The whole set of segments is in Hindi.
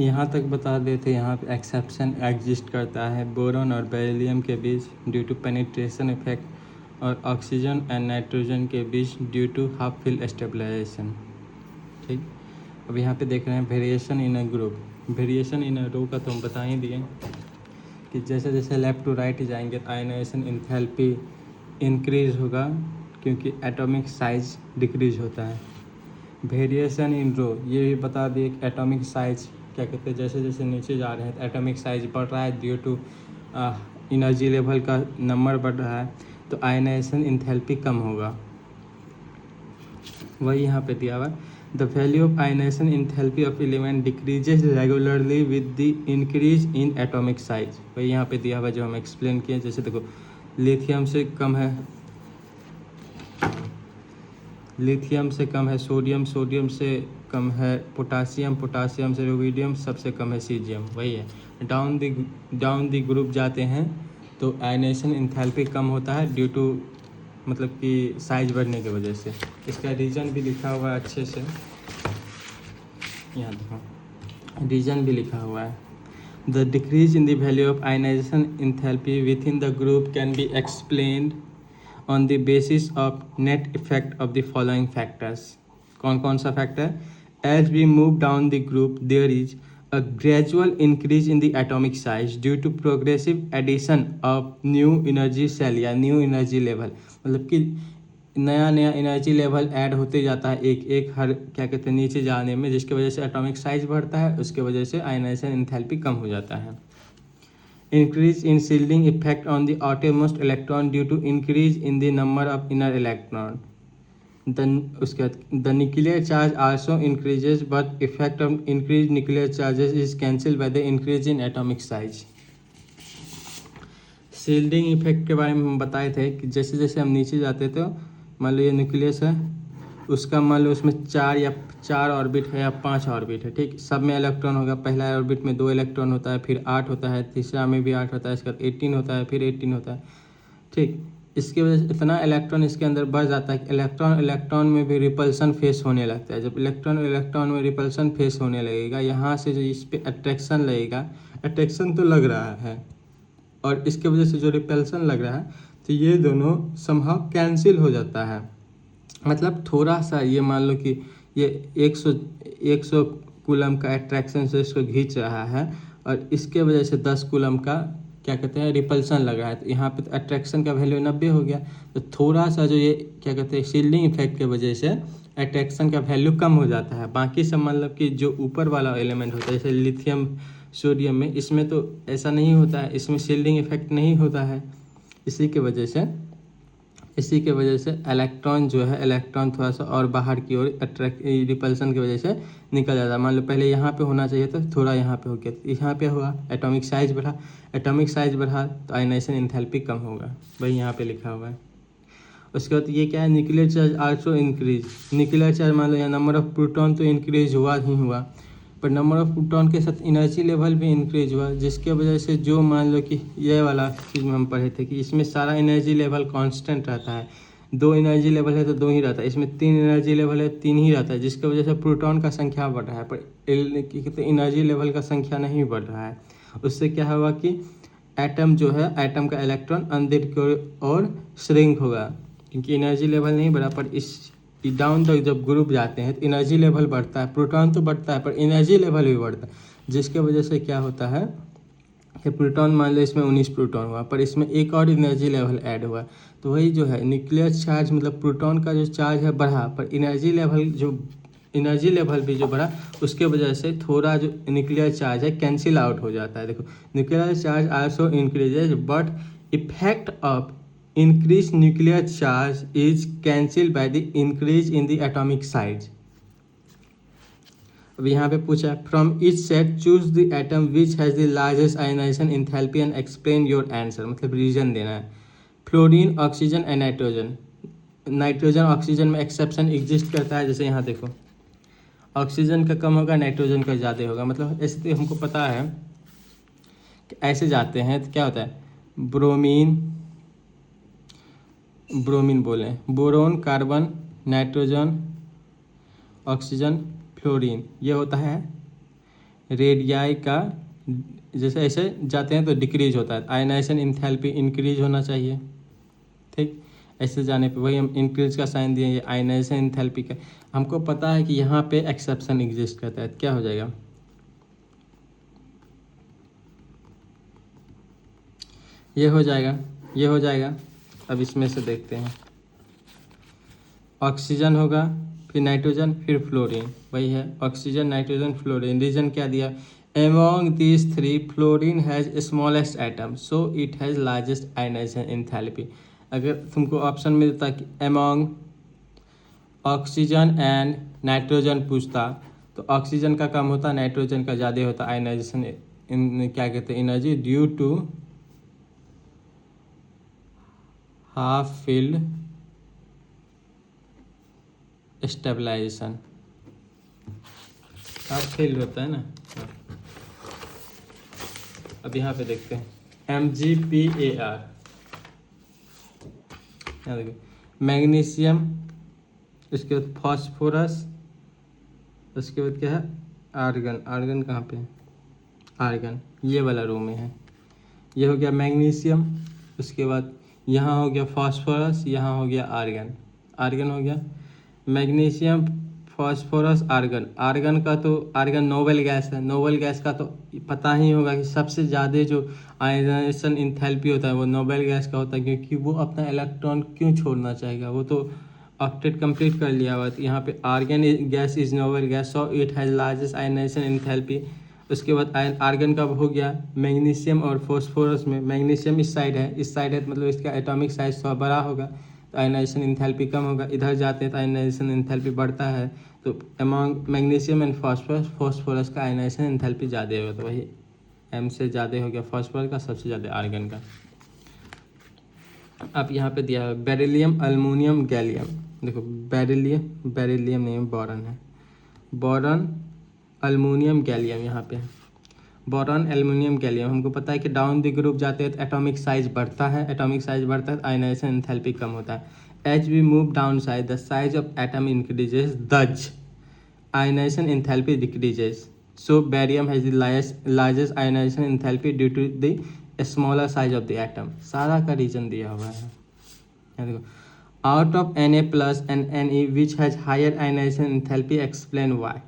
यहाँ तक बता देते, यहाँ पे एक्सेप्शन एग्जिस्ट करता है बोरॉन और बेरिलियम के बीच ड्यू टू पेनिट्रेशन इफेक्ट और ऑक्सीजन एंड नाइट्रोजन के बीच due to half fill stabilisation. ठीक, अब यहाँ पे देख रहे हैं variation in a group. Variation in a row का तो हम बता ही दिए कि जैसे जैसे लेफ़्ट टू राइट जाएंगे तो आयनाइजेशन इंथैल्पी इंक्रीज होगा क्योंकि एटॉमिक साइज डिक्रीज होता है। वेरिएशन इन रो ये भी बता दिए कि एटॉमिक साइज क्या कहते हैं, जैसे जैसे नीचे जा रहे हैं तो एटॉमिक साइज बढ़ रहा है ड्यू टू एनर्जी लेवल का नंबर बढ़ रहा है तो आयनाइजेशन इंथैल्पी कम होगा। वही यहाँ पे दिया हुआ, the value of ionization enthalpy of element decreases regularly with the increase in atomic size. वही यहाँ पे दिया हुआ जो हम एक्सप्लेन किए। जैसे देखो लिथियम से कम है, लिथियम से कम है सोडियम, सोडियम से कम है पोटासियम, पोटासियम से रुबिडियम, सबसे कम है सीजियम। वही है, डाउन द ग्रुप जाते हैं तो आयनाइजेशन इंथैल्पी कम होता है ड्यू टू मतलब कि साइज बढ़ने की वजह से। इसका रीज़न भी लिखा हुआ है अच्छे से, यहाँ देखो रीज़न भी लिखा हुआ है। The decrease in the value of ionization enthalpy with in the group can be explained on the basis of net effect of the following factors. कौन कौन सा factor? As we move down the group there is a gradual increase in the atomic size due to progressive addition of new energy cell या new energy level। मतलब कि नया नया एनर्जी लेवल ऐड होते जाता है एक एक हर क्या कहते हैं नीचे जाने में, जिसकी वजह से एटॉमिक साइज बढ़ता है, उसके वजह से आयनाइजेशन एंथैल्पी कम हो जाता है। Increase in shielding effect on the outermost electron due to increase in the number of inner electron. उसके बाद the nuclear charge also increases but effect of increase nuclear charges is cancel by the increase in atomic size. Shielding effect के बारे में हम बताए थे कि जैसे जैसे हम नीचे जाते तो मान लो ये न्यूक्लियस है, उसका मान लो उसमें चार ऑर्बिट है या 5 ऑर्बिट है। ठीक, सब में इलेक्ट्रॉन होगा। पहला ऑर्बिट में 2 इलेक्ट्रॉन होता है, फिर 8 होता है, तीसरा में भी 8 होता है, इसके बाद 18 होता है, फिर 18 होता है। ठीक, इसकी वजह से इतना इलेक्ट्रॉन इसके अंदर बढ़ जाता है कि इलेक्ट्रॉन में भी रिपल्सन फेस होने लगता है। जब इलेक्ट्रॉन में रिपल्सन फेस होने लगेगा, यहाँ से जो इस पर अट्रैक्शन लगेगा, अट्रैक्शन तो लग रहा है और इसके वजह से जो रिपल्सन लग रहा है तो ये दोनों समहाउ कैंसिल हो जाता है। मतलब थोड़ा सा ये मान लो कि ये 100 कूलम का अट्रैक्शन से इसको खींच रहा है और इसके वजह से 10 कूलम का क्या कहते हैं रिपल्सन लग रहा है। तो यहाँ पे तो अट्रैक्शन का वैल्यू 90 हो गया, तो थोड़ा सा जो ये क्या कहते हैं शील्डिंग इफेक्ट की वजह से अट्रैक्शन का वैल्यू कम हो जाता है। बाकी सब मतलब कि जो ऊपर वाला एलिमेंट होता है जैसे लिथियम सोडियम में, इसमें तो ऐसा नहीं होता है, इसमें शील्डिंग इफेक्ट नहीं होता है। इसी के वजह से इलेक्ट्रॉन जो है, इलेक्ट्रॉन थोड़ा सा और बाहर की ओर रिपल्सन की वजह से निकल जाता है। मान लो पहले यहाँ पे होना चाहिए था, थोड़ा यहाँ पे हो गया, यहाँ पे हुआ, एटॉमिक साइज बढ़ा तो आयनाइजेशन एंथैल्पी कम होगा। वही यहाँ पे लिखा हुआ है। उसके बाद ये क्या है, nuclear charge also increase. Nuclear charge मान लो यहाँ नंबर ऑफ प्रोटॉन तो इंक्रीज हुआ ही हुआ, पर नंबर ऑफ प्रोटॉन के साथ एनर्जी लेवल भी इंक्रीज हुआ, जिसके वजह से जो मान लो कि ये वाला चीज़ में हम पढ़े थे कि इसमें सारा एनर्जी लेवल कांस्टेंट रहता है। 2 एनर्जी लेवल है तो 2 ही रहता है, इसमें 3 एनर्जी लेवल है 3 ही रहता है, जिसकी वजह से प्रोटॉन का संख्या बढ़ रहा है पर एनर्जी लेवल का संख्या नहीं बढ़ रहा है। उससे क्या होगा कि एटम जो है, एटम का इलेक्ट्रॉन अंदर की ओर श्रिंक होगा क्योंकि एनर्जी लेवल नहीं बढ़ा। पर इस डाउन तक जब ग्रुप जाते हैं तो एनर्जी लेवल बढ़ता है, प्रोटॉन तो बढ़ता है पर एनर्जी लेवल भी बढ़ता है, जिसके वजह से क्या होता है कि प्रोटॉन मान लो इसमें 19 प्रोटॉन हुआ पर इसमें एक और एनर्जी लेवल ऐड हुआ, तो वही जो है न्यूक्लियर चार्ज मतलब प्रोटॉन का जो चार्ज है बढ़ा, पर एनर्जी लेवल भी जो बढ़ा, उसके वजह से थोड़ा जो न्यूक्लियर चार्ज है कैंसिल आउट हो जाता है। देखो nuclear charge also increases but effect of increased nuclear charge is cancelled by the increase in the atomic size। अब यहाँ पे पूछा from each set choose the atom which has the largest ionization enthalpy and explain your answer। मतलब रीजन देना है। Fluorine, oxygen and nitrogen oxygen में एक्सेप्शन एग्जिस्ट करता है। जैसे यहाँ देखो ऑक्सीजन का कम होगा, नाइट्रोजन का ज़्यादा होगा। मतलब ऐसे तो हमको पता है कि ऐसे जाते हैं तो क्या होता है, ब्रोमीन बोले, boron, carbon, nitrogen, oxygen, fluorine, ये होता है रेडियाई का जैसे ऐसे जाते हैं तो डिक्रीज होता है। आयनाइजेशन इंथैल्पी इंक्रीज होना चाहिए, ठीक। ऐसे जाने पे वही हम इंक्रीज का साइन दिए, ये आयनाइजेशन इंथैल्पी का। हमको पता है कि यहाँ पे एक्सेप्शन एग्जिस्ट करता है, तो क्या हो जाएगा, ये हो जाएगा, ये हो जाएगा। अब इसमें से देखते हैं, ऑक्सीजन होगा, फिर नाइट्रोजन, फिर फ्लोरीन, वही है ऑक्सीजन नाइट्रोजन फ्लोरीन। रीजन क्या दिया, among these three fluorine has smallest atom so it has largest ionization enthalpy. अगर तुमको ऑप्शन मिलता कि एमोंग ऑक्सीजन एंड नाइट्रोजन पूछता, तो ऑक्सीजन का कम होता, नाइट्रोजन का ज़्यादा होता आयनाइजेशन क्या कहते हैं energy, due to half filled stabilization. Half filled होता है ना। अब यहाँ पे देखते हैं MgPAR, यहाँ देखो मैग्नीशियम, इसके बाद फास्फोरस, उसके बाद क्या है आर्गन। आर्गन कहाँ पे है, आर्गन ये वाला रो में है। ये हो गया मैग्नीशियम, उसके बाद यहाँ हो गया फास्फोरस, यहाँ हो गया आर्गन। आर्गन हो गया मैग्नीशियम फास्फोरस आर्गन। आर्गन का तो आर्गन नोबल गैस है, नोबल गैस का तो पता ही होगा कि सबसे ज़्यादा जो आयनाइजेशन इंथैल्पी होता है वो नोबल गैस का होता है, क्योंकि वो अपना इलेक्ट्रॉन क्यों छोड़ना चाहेगा, वो तो ऑक्टेट कंप्लीट कर लिया हुआ। तो यहाँ पे argon gas is noble gas so it has largest ionization enthalpy. उसके बाद आर्गन का हो गया मैग्नीशियम और फास्फोरस में, मैग्नीशियम इस साइड है, इस साइड है मतलब इसका एटॉमिक साइज थोड़ा बड़ा होगा, तो आयनाइजेशन इंथैल्पी कम होगा। इधर जाते हैं तो आयनाइजेशन इंथैल्पी बढ़ता है, तो among magnesium and phosphorus, phosphorus का आयनाइजेशन इंथैल्पी ज़्यादा होगा, तो वही M से ज़्यादा हो गया फास्फोरस का, सबसे ज़्यादा आर्गन का। अब यहाँ पे दिया है बेरिलियम अल्मोनियम गैलियम। देखो बेरिलियम, बेरिलियम नहीं बोरॉन है, बोरॉन अल्मोनियम गैलियम। यहाँ पे बोरॉन एल्युमिनियम गैलियम, हमको पता है कि डाउन द ग्रुप जाते हैं तो एटॉमिक साइज बढ़ता है, एटॉमिक साइज बढ़ता है तो आयनाइजेशन एंथैल्पी कम होता है। As we move down side the size of atom increases the ionisation enthalpy decreases, so barium has the largest ionisation enthalpy due to the smaller size of the atom. सारा का रीजन दिया हुआ है, यहाँ देखो out of Na plus and Ne which has higher ionization enthalpy explain why.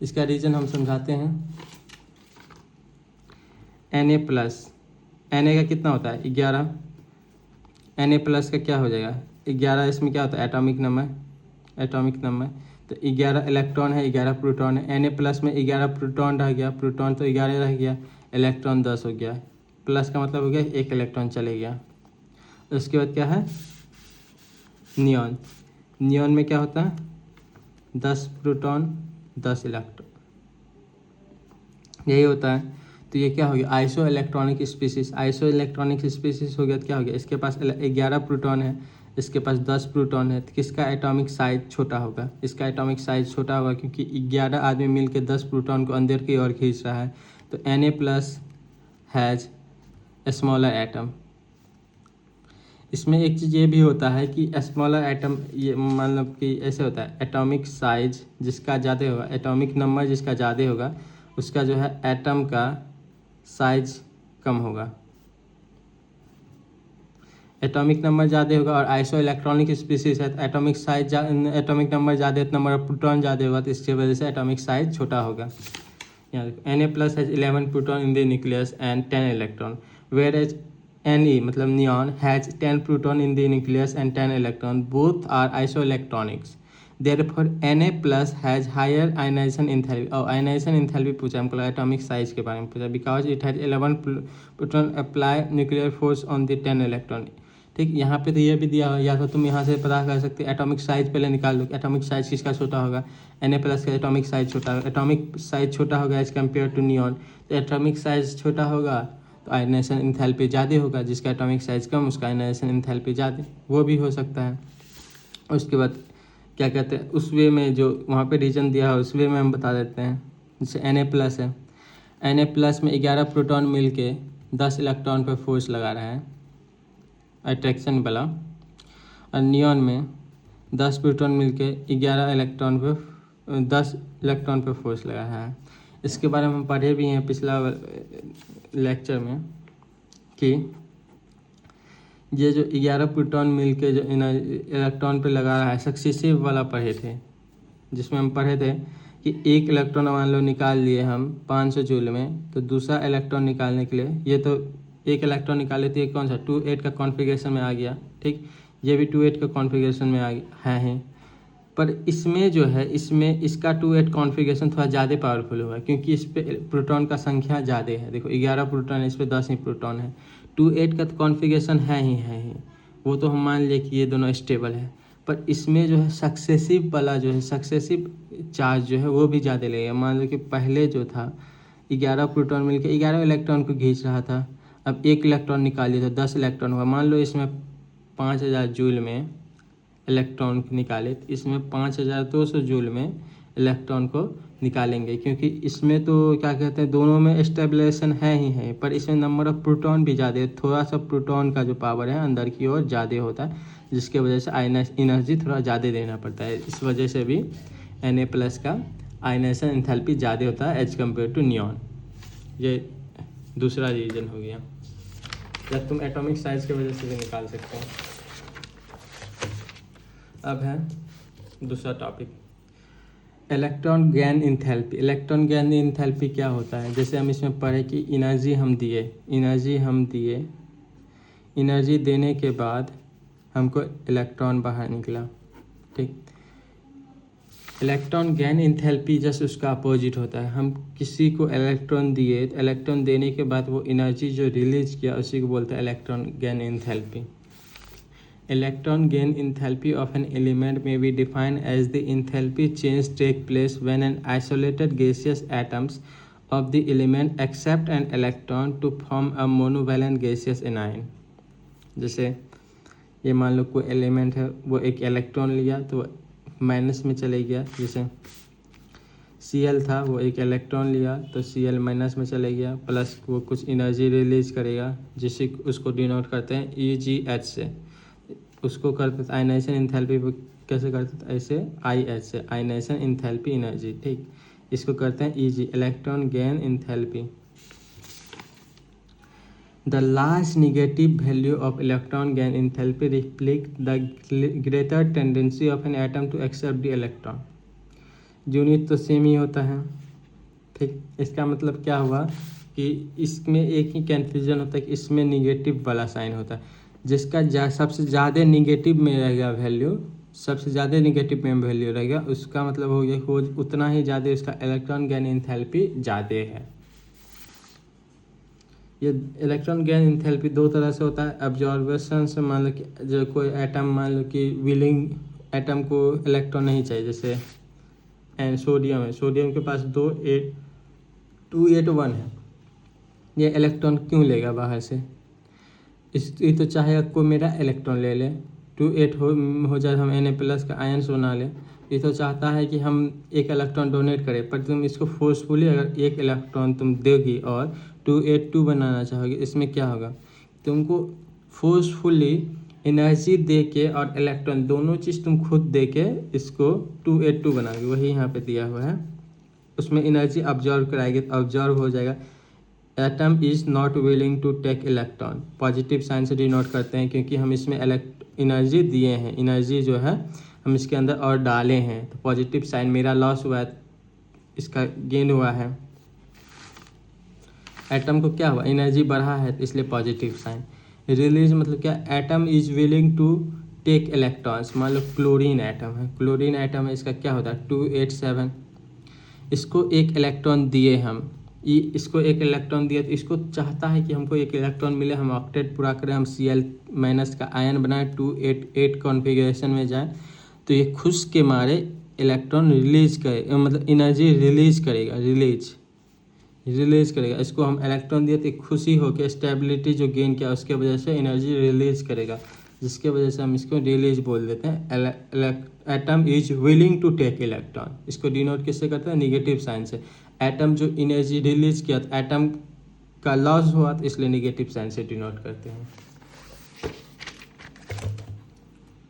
इसका रीज़न हम समझाते हैं। Na प्लस, Na का कितना होता है 11, Na प्लस का क्या हो जाएगा 11, इसमें क्या होता है एटॉमिक नंबर, एटॉमिक नंबर, तो 11 इलेक्ट्रॉन है 11 प्रोटॉन है। Na प्लस में 11 प्रोटॉन रह गया, प्रोटॉन तो 11 रह गया, इलेक्ट्रॉन 10 हो गया, प्लस का मतलब हो गया एक इलेक्ट्रॉन चले गया। उसके बाद क्या है नियॉन, नियॉन में क्या होता है 10 प्रोटॉन 10 इलेक्ट्रॉन, यही होता है। तो ये क्या हो गया iso electronic species, iso electronic species हो गया तो क्या हो गया इसके पास 11 प्रोटॉन है, इसके पास 10 प्रोटॉन है, तो किसका एटॉमिक साइज छोटा होगा, इसका एटॉमिक साइज छोटा होगा क्योंकि 11 आदमी मिलकर 10 प्रोटॉन को अंदर की ओर खींच रहा है। तो Na plus has smaller atom. इसमें एक चीज़ ये भी होता है कि स्मॉलर एटम, ये मतलब कि ऐसे होता है एटॉमिक साइज जिसका ज़्यादा होगा, एटॉमिक नंबर जिसका ज़्यादा होगा उसका जो है एटम का साइज कम होगा, एटॉमिक नंबर ज़्यादा होगा। और आइसो इलेक्ट्रॉनिक स्पीसीज है तो एटॉमिक साइज, एटॉमिक नंबर ज़्यादा है तो नंबर ऑफ प्रोटॉन ज़्यादा होगा, तो इसकी वजह से एटॉमिक साइज छोटा होगा। यहाँ देखो Na plus has 11 proton in the nucleus and 10 electron, whereas Ne मतलब neon has 10 proton in the nucleus and 10 electron, both are iso electronics, therefore Na plus has higher ionization enthalpy. और आयनाइजेशन एंथैल्पी पूछा हमको लगा एटॉमिक साइज के बारे में पूछा, because it has 11 proton apply nuclear force on the 10 electron. ठीक, यहाँ पे तो ये भी दिया हुआ, या तो तुम यहाँ से पता कर सकते एटॉमिक साइज पहले निकाल लो, एटॉमिक साइज किसका छोटा होगा, Na प्लस का एटॉमिक साइज छोटा होगा, एटॉमिक साइज छोटा होगा एज कम्पेयर टू नियॉन, तो एटॉमिक साइज छोटा होगा तो आयनाइजेशन एंथैल्पी ज़्यादा होगा, जिसका एटॉमिक साइज कम उसका आयनाइजेशन एंथैल्पी ज़्यादा, वो भी हो सकता है। उसके बाद क्या कहते हैं उस वे में जो वहाँ पे रीजन दिया है उस वे में हम बता देते हैं। जैसे Na प्लस है, Na प्लस में 11 प्रोटॉन मिल के 10 इलेक्ट्रॉन पर फोर्स लगा रहा है अट्रैक्शन वाला, और नियॉन में 10 प्रोटॉन मिलके 11 इलेक्ट्रॉन पर 10 इलेक्ट्रॉन पे फोर्स लगा है। इसके बारे में हम पढ़े भी हैं पिछला लेक्चर में कि ये जो 11 प्रोटॉन मिलके जो इलेक्ट्रॉन पे लगा रहा है सक्सेसिव वाला पढ़े थे, जिसमें हम पढ़े थे कि एक इलेक्ट्रॉन मान लो निकाल लिए हम 500 जूल में, तो दूसरा इलेक्ट्रॉन निकालने के लिए ये तो एक इलेक्ट्रॉन निकाले तो ये कौन सा 2-8 का कॉन्फ़िगरेशन में आ गया, ठीक। ये भी 2-8 का कॉन्फ़िगरेशन में आ गया है। पर इसमें जो है इसमें इसका 2-8 कॉन्फ़िगरेशन थोड़ा ज़्यादा पावरफुल होगा क्योंकि इस पे प्रोटॉन का संख्या ज़्यादा है। देखो 11 प्रोटॉन है, इस पर 10 ही प्रोटॉन है। 2-8 का तो कॉन्फ़िगरेशन है ही, वो तो हम मान लिए कि ये दोनों स्टेबल है। पर इसमें जो है सक्सेसिव वाला जो है सक्सेसिव चार्ज जो है वो भी ज़्यादा लगेगा। मान लो कि पहले जो था 11 प्रोटॉन मिलकर 11 इलेक्ट्रॉन को खींच रहा था, अब एक इलेक्ट्रॉन निकाल दिया तो 10 इलेक्ट्रॉन हुआ। मान लो इसमें 5000 जूल में इलेक्ट्रॉन निकाले तो इसमें 5200 जूल में इलेक्ट्रॉन को निकालेंगे, क्योंकि इसमें तो क्या कहते हैं दोनों में स्टेबलाइजेशन है ही है, पर इसमें नंबर ऑफ प्रोटॉन भी ज़्यादा है। थोड़ा सा प्रोटॉन का जो पावर है अंदर की ओर ज़्यादा होता है, जिसके वजह से एनर्जी थोड़ा ज़्यादा देना पड़ता है। इस वजह से भी Na+ का आयनाइजेशन एंथैल्पी ज़्यादा होता है एज कम्पेयर टू नियॉन। ये दूसरा रीजन हो गया। या तुम एटॉमिक साइज की वजह से भी निकाल सकते हो। अब है दूसरा topic, electron gain enthalpy. Electron gain enthalpy क्या होता है? जैसे हम इसमें पढ़े कि एनर्जी हम दिए, एनर्जी देने के बाद हमको इलेक्ट्रॉन बाहर निकला, ठीक। इलेक्ट्रॉन गेन एंथैल्पी जस्ट उसका अपोजिट होता है। हम किसी को इलेक्ट्रॉन दिए तो इलेक्ट्रॉन देने के बाद वो एनर्जी जो रिलीज किया उसी को बोलते हैं electron gain enthalpy. Electron gain enthalpy of an element may be defined as the enthalpy change take place when an isolated gaseous atoms of the element accept an electron to form a monovalent gaseous anion। जैसे ये मान लो कोई एलिमेंट है, वो एक इलेक्ट्रॉन लिया तो माइनस में चले गया। जैसे Cl था, वो एक इलेक्ट्रॉन लिया तो Cl माइनस में चले गया, प्लस वो कुछ एनर्जी रिलीज करेगा जिससे उसको डिनोट करते हैं EgH से। उसको करते थे आयनाइजेशन एंथैल्पी कैसे करते थे? ऐसे IH से, आयनाइजेशन एंथैल्पी एनर्जी, ठीक। इसको करते हैं EG, electron gain enthalpy. The large negative value of electron gain enthalpy reflect the greater tendency of an atom to accept the electron. Unit तो सेम ही होता है, ठीक। इसका मतलब क्या हुआ कि इसमें एक ही कन्फ्यूजन होता है कि इसमें निगेटिव वाला साइन होता है, जिसका सबसे ज़्यादा निगेटिव में रहेगा वैल्यू, सबसे ज़्यादा निगेटिव में वैल्यू रहेगा, उसका मतलब हो गया हो उतना ही ज़्यादा उसका इलेक्ट्रॉन गेन एंथैल्पी ज़्यादा है। ये इलेक्ट्रॉन गेन एंथैल्पी दो तरह से होता है। ऑब्जर्वेशन से मान लो कि जो कोई एटम मान लो कि विलिंग एटम को इलेक्ट्रॉन नहीं चाहिए, जैसे सोडियम है, सोडियम के पास 281 है, ये इलेक्ट्रॉन क्यों लेगा बाहर से? ये तो चाहे कोई मेरा इलेक्ट्रॉन ले ले, 2-8 हो जाए, हम Na+ का आयंस बना ले। ये तो चाहता है कि हम एक इलेक्ट्रॉन डोनेट करें, पर तुम इसको फोर्सफुली अगर एक इलेक्ट्रॉन तुम दोगी और 282 बनाना चाहोगे, इसमें क्या होगा? तुमको फोर्सफुली एनर्जी दे के और इलेक्ट्रॉन दोनों चीज़ तुम खुद दे के इसको 282 बनाओगे। वही यहाँ पे दिया हुआ है, उसमें एनर्जी ऑब्जर्व कराएगी, ऑब्जर्व हो जाएगा। Atom is not willing to take electron, positive sign से डिनोट करते हैं क्योंकि हम इसमें एनर्जी दिए हैं, एनर्जी जो है हम इसके अंदर और डाले हैं, तो पॉजिटिव साइन मेरा लॉस हुआ है, इसका गेन हुआ है। एटम को क्या हुआ? एनर्जी बढ़ा है, तो इसलिए पॉजिटिव साइन। रिलीज मतलब क्या? Atom is willing to take electrons. मान लो क्लोरीन एटम है, क्लोरीन एटम है, इसका क्या होता है 287। इसको एक इलेक्ट्रॉन दिए हम, इसको एक इलेक्ट्रॉन दिया तो इसको चाहता है कि हमको एक इलेक्ट्रॉन मिले, हम ऑक्टेट पूरा करें, हम Cl- का आयन बनाए, 288 कॉन्फ़िगरेशन में जाए, तो ये खुश के मारे इलेक्ट्रॉन रिलीज करे, मतलब एनर्जी रिलीज करेगा, रिलीज करेगा। इसको हम इलेक्ट्रॉन दिए तो खुशी होकर स्टेबिलिटी जो गेन किया उसके वजह से एनर्जी रिलीज करेगा, जिसके वजह से हम इसको रिलीज बोल देते हैं। Atom is willing to take electron, इसको डिनोट किससे करते हैं? निगेटिव साइन से। एटम जो एनर्जी रिलीज किया तो एटम का लॉस हुआ, तो इसलिए निगेटिव साइन से डिनोट करते हैं।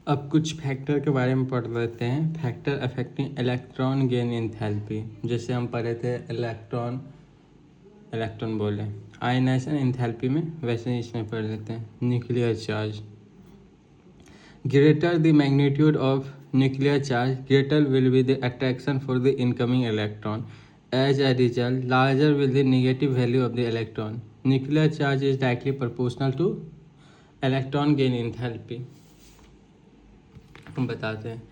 अब कुछ फैक्टर के बारे में पढ़ लेते हैं। Factor affecting electron gain enthalpy, जैसे हम पढ़े थे इलेक्ट्रॉन बोले आयनाइजेशन एंथैल्पी में, वैसे ही इसमें पढ़ लेते हैं। Nuclear charge, greater the magnitude of nuclear charge greater will be the attraction for the incoming electron, as a result larger will the negative value of the electron. Nuclear charge is directly proportional to electron gain enthalpy. हम बताते हैं,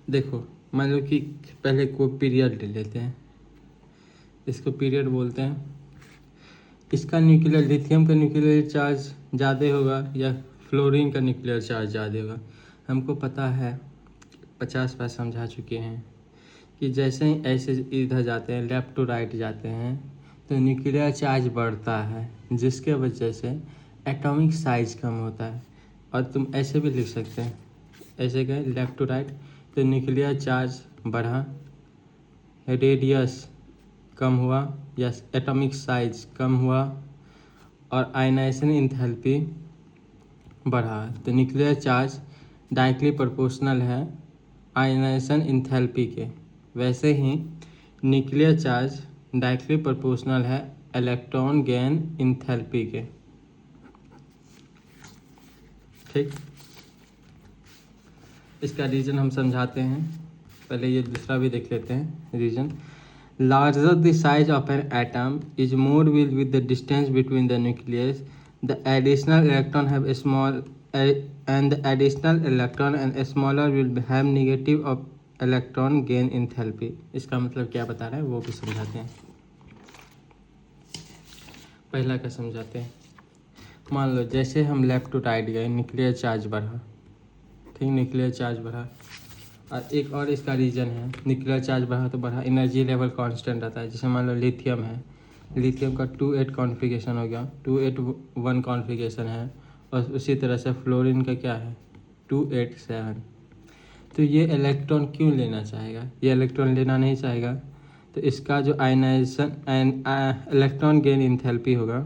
देखो मान लो कि पहले को पीरियड ले लेते हैं, इसको पीरियड बोलते हैं। इसका न्यूक्लियर, लिथियम का न्यूक्लियर चार्ज ज़्यादा होगा या फ्लोरीन का न्यूक्लियर चार्ज ज़्यादा होगा? हमको पता है, 50 बार समझा चुके हैं कि जैसे ही ऐसे इधर जाते हैं, लेफ़्ट टू राइट जाते हैं, तो न्यूक्लियर चार्ज बढ़ता है, जिसके वजह से एटॉमिक साइज कम होता है। और तुम ऐसे भी लिख सकते हैं, ऐसे गए लेफ़्ट टू राइट, तो न्यूक्लियर चार्ज बढ़ा, रेडियस कम हुआ या एटॉमिक साइज कम हुआ, और आयनाइजेशन एंथैल्पी बढ़ा। तो न्यूक्लियर चार्ज डायरेक्टली प्रोपोर्शनल है आयनाइजेशन एंथैल्पी के, वैसे ही न्यूक्लियर चार्ज डायरेक्टली प्रोपोर्शनल है इलेक्ट्रॉन गेन एंथैल्पी के। ठीक, इसका रीज़न हम समझाते हैं। पहले ये दूसरा भी देख लेते हैं reason. Larger the size of an atom is more will with the distance between the nucleus. The additional electron have a small and the additional electron and a smaller will have negative of electron gain enthalpy. इसका मतलब क्या बता रहा है वो भी समझाते हैं। पहला का समझाते हैं। मान लो जैसे हम लेफ़्ट टू राइट गए, न्यूक्लियर चार्ज बढ़ा, ठीक, न्यूक्लियर चार्ज बढ़ा। और एक और इसका रीज़न है, न्यूक्लियर चार्ज बढ़ा तो बढ़ा, एनर्जी लेवल कांस्टेंट रहता है। जैसे मान लो लिथियम है, लिथियम का 2s कॉन्फ़िगरेशन हो गया, 2s1 कॉन्फ़िगरेशन है, और उसी तरह से फ्लोरीन का क्या है 2s7। तो ये इलेक्ट्रॉन क्यों लेना चाहेगा? ये इलेक्ट्रॉन लेना नहीं चाहेगा, तो इसका जो ionization and electron gain enthalpy होगा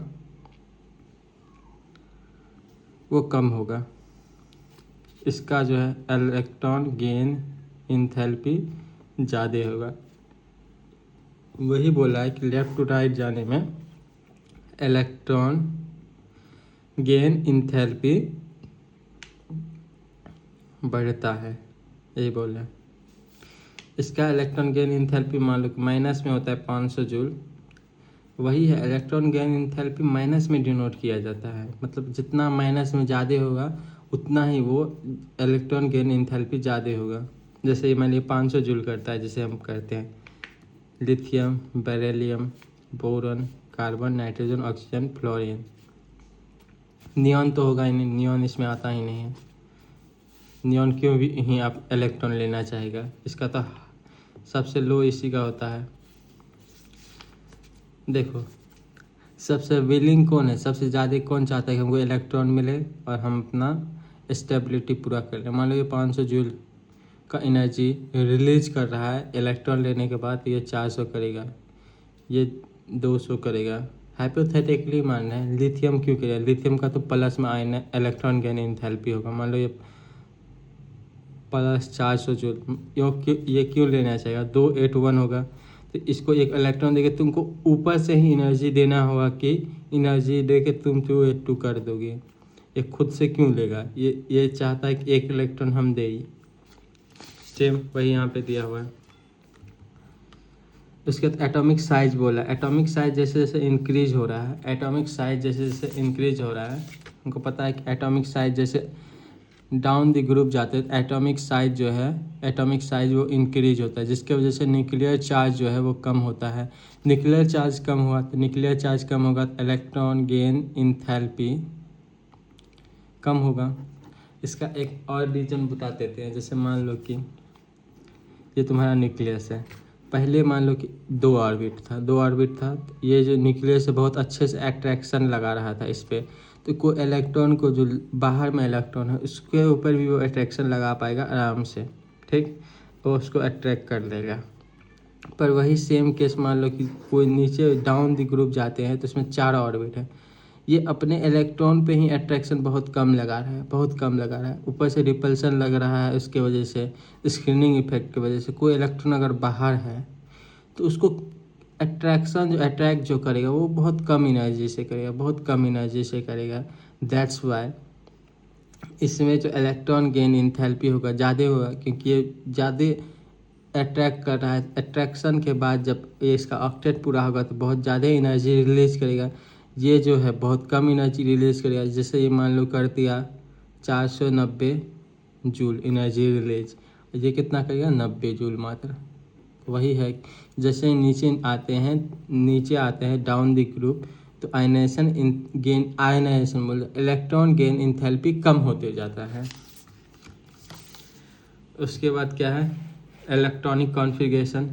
वो कम होगा। इसका जो है इलेक्ट्रॉन गेन एंथैल्पी ज़्यादा होगा। वही बोला है कि लेफ़्ट टू राइट जाने में इलेक्ट्रॉन गेन एंथैल्पी बढ़ता है, यही बोल रहे हैं। इसका इलेक्ट्रॉन गेन एंथैल्पी मान लो कि माइनस में होता है 500 जूल, वही है इलेक्ट्रॉन गेन एंथैल्पी माइनस में डिनोट किया जाता है। मतलब जितना माइनस में ज़्यादा होगा उतना ही वो इलेक्ट्रॉन गेन एंथैल्पी ज़्यादा होगा। जैसे मान लीजिए 500 जूल करता है, जैसे हम करते हैं lithium, beryllium, boron, carbon, nitrogen, oxygen, fluorine. Neon तो होगा ही नहीं, नियॉन इसमें आता ही नहीं है। नियॉन क्यों भी ही आप इलेक्ट्रॉन लेना चाहेगा? इसका तो सबसे लो इसी का होता है। देखो सबसे विलिंग कौन है, सबसे ज़्यादा कौन चाहता है कि हमको इलेक्ट्रॉन मिले और हम अपना स्टेबिलिटी पूरा कर लें। मान लो ये 500 जूल का एनर्जी रिलीज कर रहा है, इलेक्ट्रॉन लेने के बाद ये 400 करेगा, ये 200 करेगा। हाइपोथेटिकली मान रहे हैं लिथियम क्यों करेगा? लिथियम का तो प्लस में आयन इलेक्ट्रॉन गेन एंथैल्पी होगा। मान लो ये प्लस 400 जूल, ये क्यों लेना चाहेगा? 281 होगा, तो इसको एक इलेक्ट्रॉन देके तुमको ऊपर से ही एनर्जी देना होगा कि एनर्जी दे के तुम 282 कर दोगे। ये खुद से क्यों लेगा? ये चाहता है कि एक इलेक्ट्रॉन हम दे ही। सेम वही यहाँ पे दिया हुआ है। उसके बाद एटॉमिक साइज बोला, एटॉमिक साइज जैसे जैसे इंक्रीज हो रहा है, एटॉमिक साइज जैसे जैसे इंक्रीज हो रहा है, हमको पता है कि एटॉमिक साइज जैसे डाउन द ग्रुप जाते हैं, एटॉमिक साइज जो है, एटॉमिक साइज वो इंक्रीज होता है, जिसके वजह से न्यूक्लियर चार्ज जो है वो कम होता है। न्यूक्लियर चार्ज कम हुआ तो न्यूक्लियर चार्ज कम होगा तो इलेक्ट्रॉन गेन एंथैल्पी कम होगा। इसका एक और रीजन बता देते हैं। जैसे मान लो कि ये तुम्हारा न्यूक्लियस है, पहले मान लो कि 2 ऑर्बिट था, तो ये जो न्यूक्लियस है बहुत अच्छे से अट्रैक्शन लगा रहा था इस पर, तो कोई इलेक्ट्रॉन को जो बाहर में इलेक्ट्रॉन है उसके ऊपर भी वो अट्रैक्शन लगा पाएगा आराम से, ठीक, तो उसको अट्रैक्ट कर लेगा। पर वही सेम केस मान लो कि कोई नीचे डाउन द ग्रुप जाते हैं तो उसमें 4 ऑर्बिट है, ये अपने इलेक्ट्रॉन पे ही अट्रैक्शन बहुत कम लगा रहा है, बहुत कम लगा रहा है। ऊपर से रिपल्सन लग रहा है, उसके वजह से स्क्रीनिंग इफेक्ट की वजह से कोई इलेक्ट्रॉन अगर बाहर है तो उसको अट्रैक्ट जो करेगा वो बहुत कम एनर्जी से करेगा, बहुत कम एनर्जी से करेगा। दैट्स वाई इसमें जो इलेक्ट्रॉन गेन इंथैल्पी होगा ज़्यादा होगा, क्योंकि ये ज़्यादा अट्रैक्ट कर रहा है। अट्रैक्शन के बाद जब ये इसका ऑक्टेट पूरा होगा तो बहुत ज़्यादा एनर्जी रिलीज करेगा। ये जो है बहुत कम एनर्जी रिलीज करेगा। जैसे ये मान लो कर दिया 490 जूल एनर्जी रिलीज, ये कितना करेगा 90 जूल मात्र। वही है, जैसे नीचे आते हैं डाउन द ग्रुप, तो आयनाइजेशन बोल इलेक्ट्रॉन गेन इंथैल्पी कम होते जाता है। उसके बाद क्या है, electronic configuration.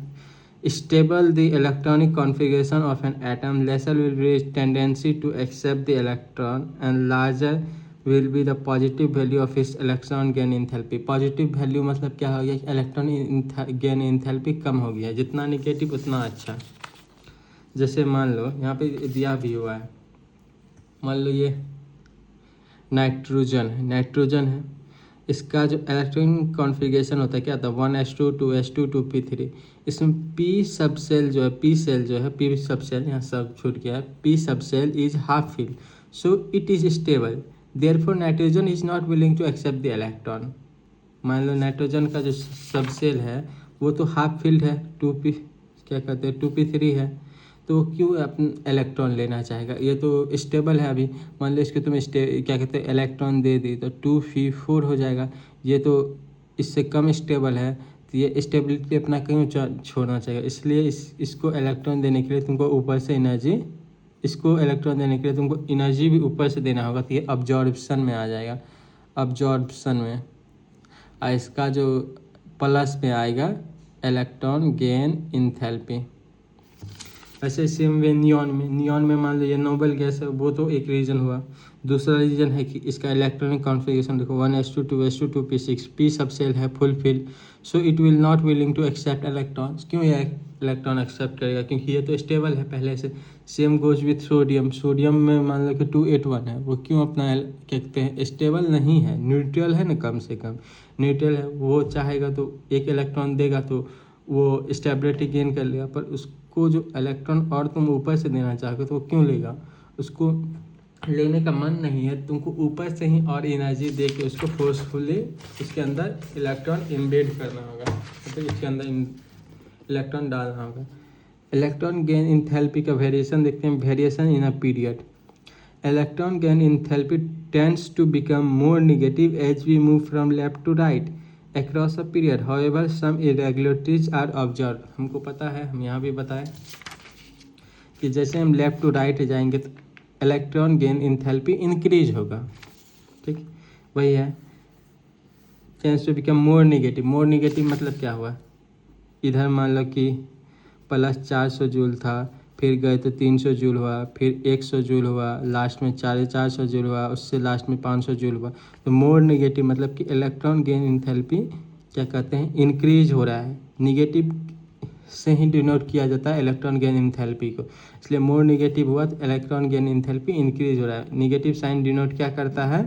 Stable the electronic configuration of an atom, lesser will be tendency to accept the electron and larger will be the positive value of इस electron gain enthalpy. Positive value मतलब क्या हो गया कि इलेक्ट्रॉन गेन इंथैल्पी कम हो गया, जितना निगेटिव उतना अच्छा। जैसे मान लो यहाँ पे दिया भी हुआ है, मान लो ये नाइट्रोजन है, इसका जो इलेक्ट्रॉनिक कॉन्फ़िगरेशन होता है क्या होता है 1s2 2s2 2p3। इसमें p सब सेल जो है p सब सेल यहाँ सब छूट गया है, p sub shell is half fill, so it is stable, therefore nitrogen is not willing to accept the electron. मान लो नाइट्रोजन का जो सब सेल है वो तो हाफ फिल्ड है, 2p3 है, तो क्यों अपना इलेक्ट्रॉन लेना चाहेगा। ये तो स्टेबल है अभी, मान लो इसको तुम इलेक्ट्रॉन दे दी तो 2p4 हो जाएगा। ये तो इससे कम स्टेबल है, तो ये स्टेबिलिटी अपना क्यों छोड़ना चाहिए। इसलिए इसको इलेक्ट्रॉन देने के लिए तुमको ऊपर से एनर्जी, भी ऊपर से देना होगा, तो ये अब्जॉर्प्शन में आ जाएगा, अब्जॉर्प्शन में। और इसका जो प्लस में आएगा इलेक्ट्रॉन गेन इंथैल्पी। वैसे सेम वे नियॉन में मान लो ये नोबल गैस है, वो तो एक रीज़न हुआ। दूसरा रीज़न है कि इसका इलेक्ट्रॉनिक कॉन्फ़िगरेशन देखो 1s2 2s2 2p6, p sub shell है full fill, so it will not willing to accept electrons. क्यों ये इलेक्ट्रॉन एक्सेप्ट करेगा, क्योंकि ये तो स्टेबल है पहले से। सेम गोज विथ सोडियम में मान लो कि 281 है, वो क्यों अपना क्या कहते हैं स्टेबल नहीं है, न्यूट्रल है ना, कम से कम न्यूट्रल है। वो चाहेगा तो एक इलेक्ट्रॉन देगा तो वो स्टेबिलिटी गेन कर लेगा, पर उसको जो इलेक्ट्रॉन और तुम ऊपर से देना चाहोगे तो वो क्यों लेगा, उसको लेने का मन नहीं है। तुमको ऊपर से ही और एनर्जी दे के उसको फोर्सफुली इसके अंदर इलेक्ट्रॉन इम्बेड करना होगा, मतलब इसके अंदर इलेक्ट्रॉन डालना होगा। इलेक्ट्रॉन गेन इंथैल्पी का वेरिएशन देखते हैं, variation in a period. Electron gain enthalpy tends to become more negative as we move from left to right across a period, however some irregularities are observed। हमको पता है, हम यहाँ भी बताएं कि जैसे हम लेफ्ट टू राइट जाएंगे तो इलेक्ट्रॉन गेन इंथैल्पी इंक्रीज होगा, ठीक, वही है। Tends to become more negative मतलब क्या हुआ, इधर मान लो कि प्लस 400 जूल था, फिर गए तो 300 जूल हुआ, फिर 100 जूल हुआ, लास्ट में 450 जूल हुआ, उससे लास्ट में 500 जूल हुआ। तो मोर नेगेटिव मतलब कि इलेक्ट्रॉन गेन इंथैल्पी क्या कहते हैं इंक्रीज हो रहा है। नेगेटिव से ही डिनोट किया जाता है इलेक्ट्रॉन गेन इंथैल्पी को, इसलिए मोर नेगेटिव हुआ तो इलेक्ट्रॉन गेन इंथैल्पी इंक्रीज हो रहा है। नेगेटिव साइन डिनोट क्या करता है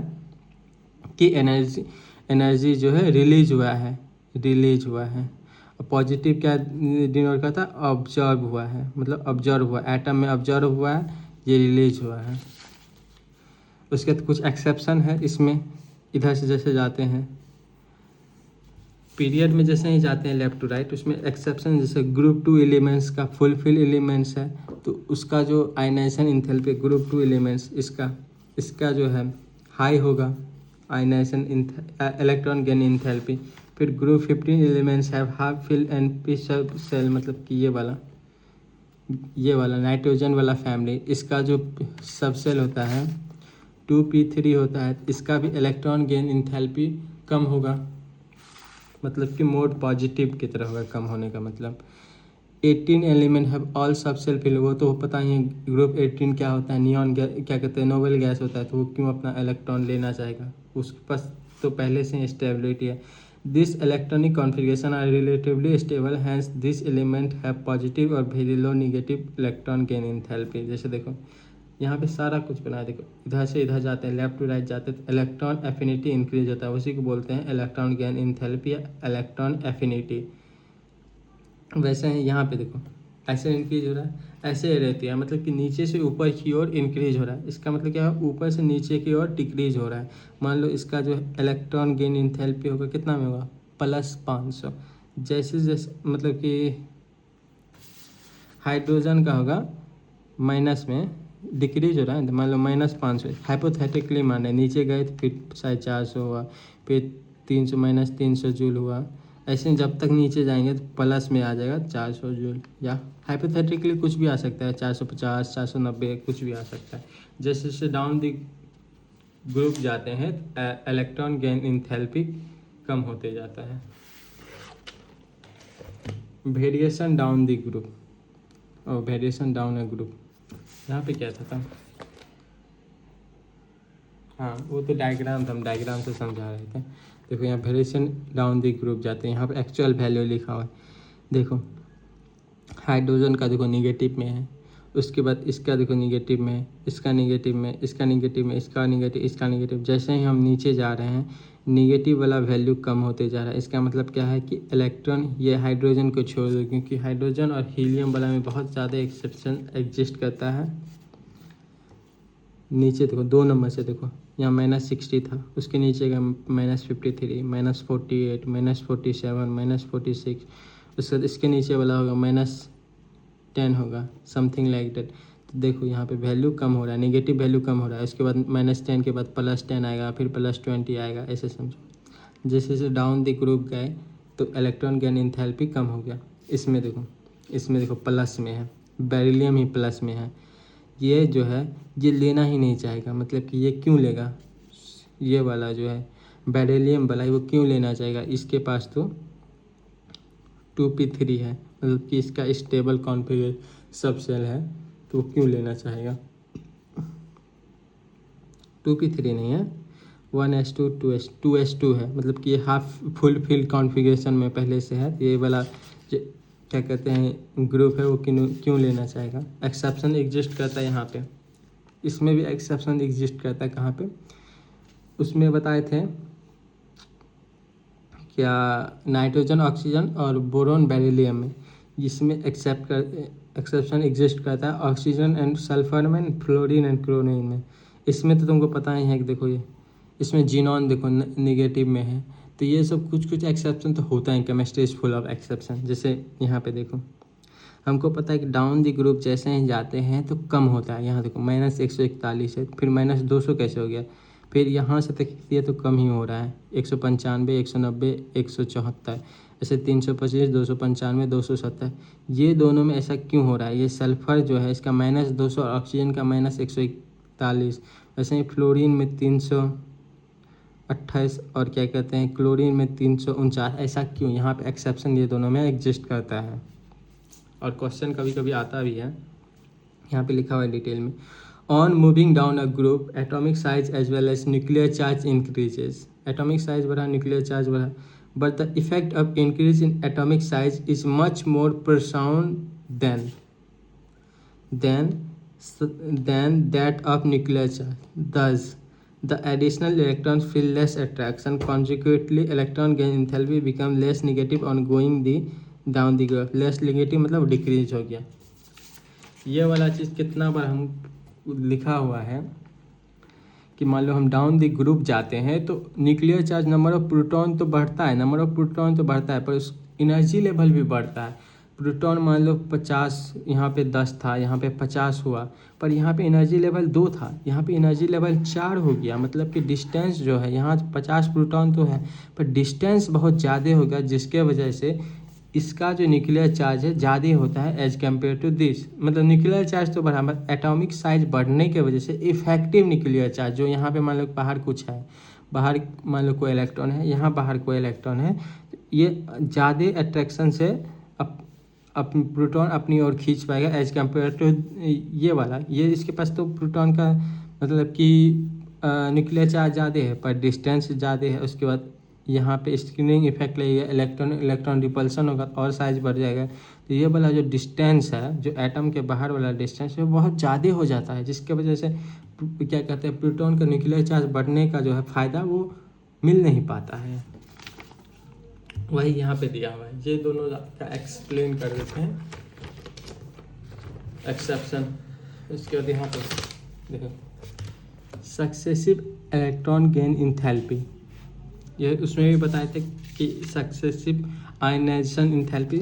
कि एनर्जी जो है रिलीज हुआ है। पॉजिटिव क्या डिनोट करता है, ऑब्जर्व हुआ है, मतलब ऑब्जर्व हुआ, एटम में ऑब्जर्व हुआ है, ये रिलीज हुआ है। उसके बाद कुछ एक्सेप्शन है इसमें, इधर से जैसे जाते हैं पीरियड में, जैसे ही जाते हैं लेफ्ट टू राइट, उसमें एक्सेप्शन जैसे ग्रुप 2 एलिमेंट्स का फुलफिल एलिमेंट्स है तो उसका जो आयनाइजेशन इंथैल्पी ग्रुप 2 एलिमेंट्स इसका जो है हाई होगा आयनाइजेशन इलेक्ट्रॉन गेन इंथैल्पी। फिर group 15 elements have half fill and p sub shell, मतलब कि ये वाला नाइट्रोजन वाला फैमिली, इसका जो सब सेल होता है 2p3 होता है, इसका भी इलेक्ट्रॉन गेन इंथैल्पी कम होगा, मतलब कि मोड पॉजिटिव की तरह होगा कम होने का मतलब। 18 एलिमेंट हैव ऑल सब सेल फिल, वो तो पता ही है ग्रुप 18 क्या होता है, नियॉन क्या कहते हैं नोबल गैस होता है, तो वो क्यों अपना इलेक्ट्रॉन लेना चाहेगा, उसके पास तो पहले से स्टेबिलिटी है। This electronic configuration are relatively stable, hence this element have positive और very low negative electron gain enthalpy. जैसे देखो यहाँ पे सारा कुछ बना है। देखो इधर से इधर जाते हैं, लेफ्ट टू राइट जाते हैं, इलेक्ट्रॉन एफिनिटी इंक्रीज होता है, उसी को बोलते हैं इलेक्ट्रॉन गेन इंथैल्पी या इलेक्ट्रॉन एफिनिटी। वैसे ही यहाँ पे देखो ऐसे इंक्रीज हो रहा है, ऐसे रहती है, मतलब कि नीचे से ऊपर की ओर इंक्रीज हो रहा है। इसका मतलब क्या है, ऊपर से नीचे की ओर डिक्रीज हो रहा है। मान लो इसका जो इलेक्ट्रॉन गेन इंथैल्पी होगा कितना में होगा, +500। जैसे जैसे मतलब कि हाइड्रोजन का होगा माइनस में डिक्रीज हो रहा है, मान लो -500, हाइपोथेटिकली माने नीचे गए तो फिर 450 हुआ, फिर 300 -300 जूल हुआ। ऐसे जब तक नीचे जाएंगे तो प्लस में आ जाएगा 400 जूल, या हाइपोथेटिकली कुछ भी आ सकता है, 450 490 कुछ भी आ सकता है। जैसे जैसे डाउन द ग्रुप जाते हैं इलेक्ट्रॉन गेन इंथैल्पी कम होते जाता है। वेरिएशन डाउन द ग्रुप और वेरिएशन डाउन अ ग्रुप, यहाँ पे क्या था हाँ वो तो डायग्राम था, हम डायग्राम से समझा रहे थे। देखो यहाँ वेरिएशन डाउन द ग्रुप जाते हैं, यहाँ पे एक्चुअल वैल्यू लिखा हुआ है। देखो हाइड्रोजन का देखो निगेटिव में है, उसके बाद इसका देखो निगेटिव में, इसका निगेटिव में, इसका निगेटिव में, इसका निगेटिव, इसका निगेटिव। जैसे ही हम नीचे जा रहे हैं निगेटिव वाला वैल्यू कम होते जा रहा है। इसका मतलब क्या है कि इलेक्ट्रॉन, ये हाइड्रोजन को छोड़ दो, क्योंकि हाइड्रोजन और हीलियम वाला में बहुत ज़्यादा एक्सेप्शन एग्जिस्ट करता है। नीचे देखो 2 नंबर से देखो यहाँ -60 था, उसके नीचे का -53, -48, -47, -46। उसके बाद इसके नीचे वाला होगा -10 होगा, समथिंग लाइक दैट। तो देखो यहाँ पे वैल्यू कम हो रहा है, नेगेटिव वैल्यू कम हो रहा है। उसके बाद -10 के बाद +10 आएगा, फिर +20 आएगा, ऐसे समझो। जैसे जैसे डाउन द ग्रुप गए तो इलेक्ट्रॉन गेन इंथैल्पी कम हो गया। इसमें देखो प्लस में है, बेरिलियम ही प्लस में है। ये जो है ये लेना ही नहीं चाहेगा, मतलब कि ये क्यों लेगा, ये वाला जो है बेरिलियम वाला वो क्यों लेना चाहेगा, इसके पास तो 2p3 है, मतलब कि इसका स्टेबल कॉन्फिगर सब सेल है, तो वो क्यों लेना चाहेगा। 2p3 नहीं है, 1s2 2s2 है, मतलब कि ये हाफ फुल फिल कॉन्फ़िगरेशन में पहले से है। ये वाला जो क्या कहते हैं ग्रुप है वो क्यों लेना चाहेगा। एक्सेप्शन एग्जिस्ट करता है यहाँ पे, इसमें भी एक्सेप्शन एग्जिस्ट करता है। कहाँ पे, उसमें बताए थे क्या, नाइट्रोजन ऑक्सीजन और बोरोन बेरिलियम में, जिसमें एक्सेप्शन एग्जिस्ट करता है ऑक्सीजन एंड सल्फर में, फ्लोरीन एंड क्लोरीन में। इसमें तो तुमको पता ही है कि देखो ये इसमें जीनॉन देखो निगेटिव में है, तो ये सब कुछ एक्सेप्शन तो होता है। Chemistry is full of exception. जैसे यहाँ पे देखो हमको पता है कि डाउन दी ग्रुप जैसे ही जाते हैं तो कम होता है। यहाँ देखो -141 है, फिर -200 कैसे हो गया, फिर यहाँ से तक ये तो कम ही हो रहा है, 195 190 174, ऐसे 325 295 270। ये दोनों में ऐसा क्यों हो रहा है, ये सल्फर जो है इसका -200 और ऑक्सीजन का -141। वैसे ही फ्लोरीन में 328 और क्या कहते हैं क्लोरीन में 349। ऐसा क्यों, यहाँ पे एक्सेप्शन ये दोनों में एग्जिस्ट करता है। और क्वेश्चन कभी कभी आता भी है, यहाँ पे लिखा हुआ है डिटेल में। On moving down a group atomic size as well as nuclear charge increases. Atomic size बढ़ा, न्यूक्लियर चार्ज बढ़ा, but the effect of increase in atomic size is much more profound than that of nuclear charge. Thus, the additional electrons feel less attraction. Consequently, electron gain enthalpy become less negative on going down the graph. Less negative मतलब डिक्रीज हो गया। ये वाला चीज़ कितना बार हम लिखा हुआ है कि मान लो हम डाउन द ग्रुप जाते हैं तो nuclear charge number of proton तो बढ़ता है, पर उस एनर्जी लेवल भी बढ़ता है। प्रोटॉन मान लो 50, यहाँ पे 10 था, यहाँ पे 50 हुआ, पर यहाँ पे एनर्जी लेवल 2 था, यहाँ पे एनर्जी लेवल 4 हो गया। मतलब कि डिस्टेंस जो है, यहाँ 50 प्रोटॉन तो है पर डिस्टेंस बहुत ज़्यादा हो गया, जिसके वजह से इसका जो न्यूक्लियर चार्ज है ज़्यादा होता है एज कम्पेयर टू दिस। मतलब न्यूक्लियर चार्ज तो बढ़ा, बट एटॉमिक साइज बढ़ने के वजह से इफेक्टिव न्यूक्लियर चार्ज जो यहाँ पे मान लो बाहर कुछ है, बाहर मान लो कोई इलेक्ट्रॉन है, यहाँ बाहर कोई इलेक्ट्रॉन है, ये ज़्यादा अट्रैक्शन से प्रोटॉन अपनी ओर खींच पाएगा एज कम्पेयर टू ये वाला। ये इसके पास तो प्रोटॉन का मतलब कि न्यूक्लियर चार्ज ज़्यादा है पर डिस्टेंस ज़्यादा है। उसके बाद यहाँ पे स्क्रीनिंग इफेक्ट लगेगा, इलेक्ट्रॉन इलेक्ट्रॉन रिपल्सन होगा और साइज बढ़ जाएगा। तो ये वाला जो डिस्टेंस है, जो एटम के बाहर वाला डिस्टेंस है, वो बहुत ज़्यादा हो जाता है, जिसके वजह से क्या कहते हैं, प्रोटॉन का न्यूक्लियर चार्ज बढ़ने का जो है फ़ायदा वो मिल नहीं पाता है। वही यहाँ पे दिया हुआ है। ये दोनों का एक्सप्लेन कर देते हैं, एक्सेप्शन। इसके बाद यहाँ पे देखो, सक्सेसिव इलेक्ट्रॉन गेन इंथैल्पी, ये उसमें भी बताए थे कि successive ionization enthalpy,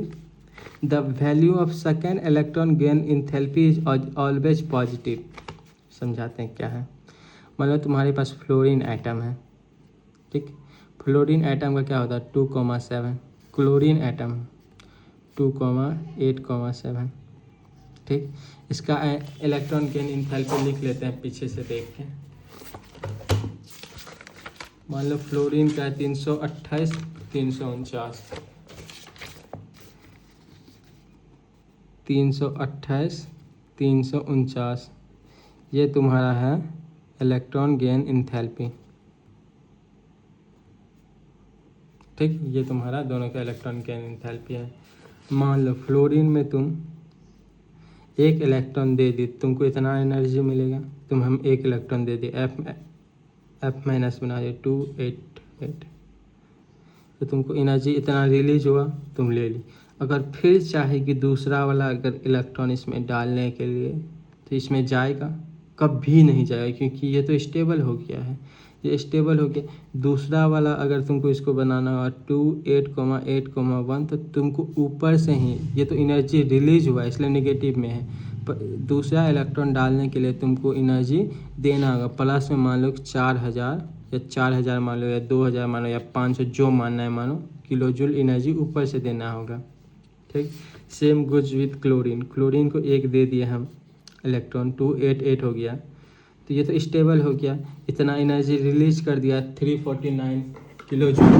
the value of second electron gain enthalpy is always positive. समझाते हैं क्या है। मतलब तुम्हारे पास फ्लोरीन एटम है, ठीक, फ्लोरीन एटम का क्या होता है 2,7, क्लोरीन एटम 2,8,7, ठीक। इसका इलेक्ट्रॉन गेन इंथैल्पी लिख लेते हैं पीछे से देख के। मान लो फ्लोरीन का है 328, 349, 328, 349, ये तुम्हारा है इलेक्ट्रॉन गेन इंथैल्पी, ठीक। ये तुम्हारा दोनों का इलेक्ट्रॉन गेन इंथैल्पी है। मान लो फ्लोरीन में तुम एक इलेक्ट्रॉन दे दी, तुमको इतना एनर्जी मिलेगा। तुम हम एक इलेक्ट्रॉन दे दी, F माइनस बना दिए 288, तो तुमको एनर्जी इतना रिलीज हुआ, तुम ले ली। अगर फिर चाहे कि दूसरा वाला अगर इलेक्ट्रॉन इसमें डालने के लिए, तो इसमें जाएगा? कभी नहीं जाएगा, क्योंकि ये तो स्टेबल हो गया है, ये स्टेबल हो गया। दूसरा वाला अगर तुमको इसको बनाना हुआ 28,8,1, तो तुमको ऊपर से ही, ये तो एनर्जी रिलीज हुआ इसलिए नेगेटिव में है, पर दूसरा इलेक्ट्रॉन डालने के लिए तुमको एनर्जी देना होगा प्लस में। मान लो 4,000 या 4,000 मान लो, या 2,000 मान लो, या 500, जो मानना है मानो, किलो जूल एनर्जी ऊपर से देना होगा, ठीक। सेम गुज विथ क्लोरीन, क्लोरीन को एक दे दिए हम इलेक्ट्रॉन, 288 हो गया, तो ये तो स्टेबल हो गया, इतना एनर्जी रिलीज कर दिया 349 किलो जूल।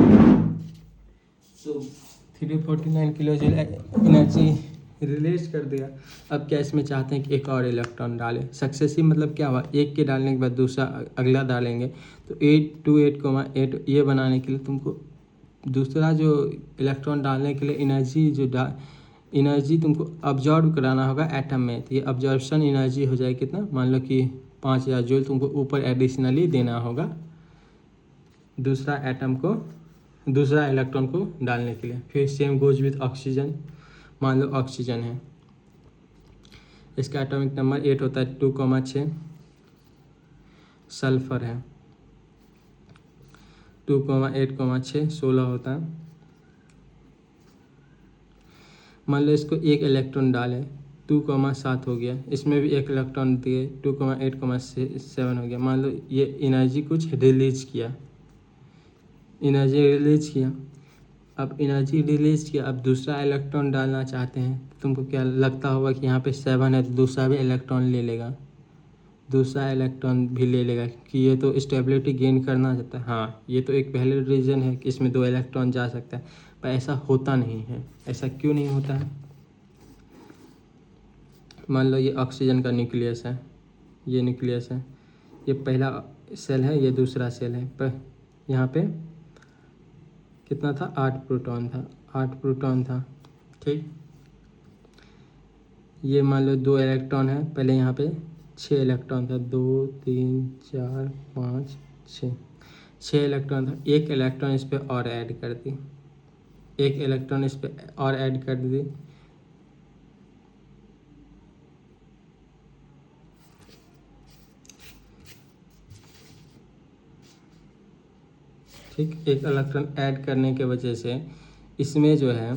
तो 349 किलो जूल एनर्जी रिलीज कर दिया। अब क्या इसमें चाहते हैं कि एक और इलेक्ट्रॉन डालें। सक्सेसिव मतलब क्या हुआ, एक के डालने के बाद दूसरा अगला डालेंगे, तो 828,8 ये बनाने के लिए तुमको दूसरा जो इलेक्ट्रॉन डालने के लिए एनर्जी तुमको अब्जॉर्ब कराना होगा एटम में। तो ये अब्जॉर्प्शन एनर्जी हो जाए कितना, मान लो कि 5,000 जूल तुमको ऊपर एडिशनली देना होगा दूसरा एटम को, दूसरा इलेक्ट्रॉन को डालने के लिए। फिर सेम गोज विथ ऑक्सीजन, मान लो ऑक्सीजन है, इसका एटॉमिक नंबर 8 होता है, 2,6। सल्फर है 2,8,6, 16 होता है। मान लो इसको एक इलेक्ट्रॉन डालें, 2,7 हो गया, इसमें भी एक इलेक्ट्रॉन दिए, 2,8,7 हो गया। मान लो ये एनर्जी कुछ रिलीज किया, एनर्जी रिलीज किया। अब एनर्जी रिलीज किया, अब दूसरा इलेक्ट्रॉन डालना चाहते हैं, तुमको क्या लगता होगा कि यहाँ पे 7 है, तो दूसरा भी इलेक्ट्रॉन ले लेगा, दूसरा इलेक्ट्रॉन भी ले लेगा, कि ये तो स्टेबिलिटी गेन करना चाहता है। हाँ, ये तो एक पहले रीज़न है कि इसमें 2 इलेक्ट्रॉन जा सकता है, पर ऐसा होता नहीं है। ऐसा क्यों नहीं होता है? मान लो ये ऑक्सीजन का न्यूक्लियस है, ये न्यूक्लियस है, ये पहला सेल है, ये दूसरा सेल है, पर यहाँ पे कितना था, 8 प्रोटॉन था, 8 प्रोटॉन था, ठीक। ये मान लो 2 इलेक्ट्रॉन है, पहले यहाँ पे 6 इलेक्ट्रॉन था, 2 3 4 5 6 इलेक्ट्रॉन था। एक इलेक्ट्रॉन इस पर और ऐड कर दी, एक इलेक्ट्रॉन इस पर और ऐड कर दी, ठीक। एक इलेक्ट्रॉन ऐड करने के वजह से इसमें जो है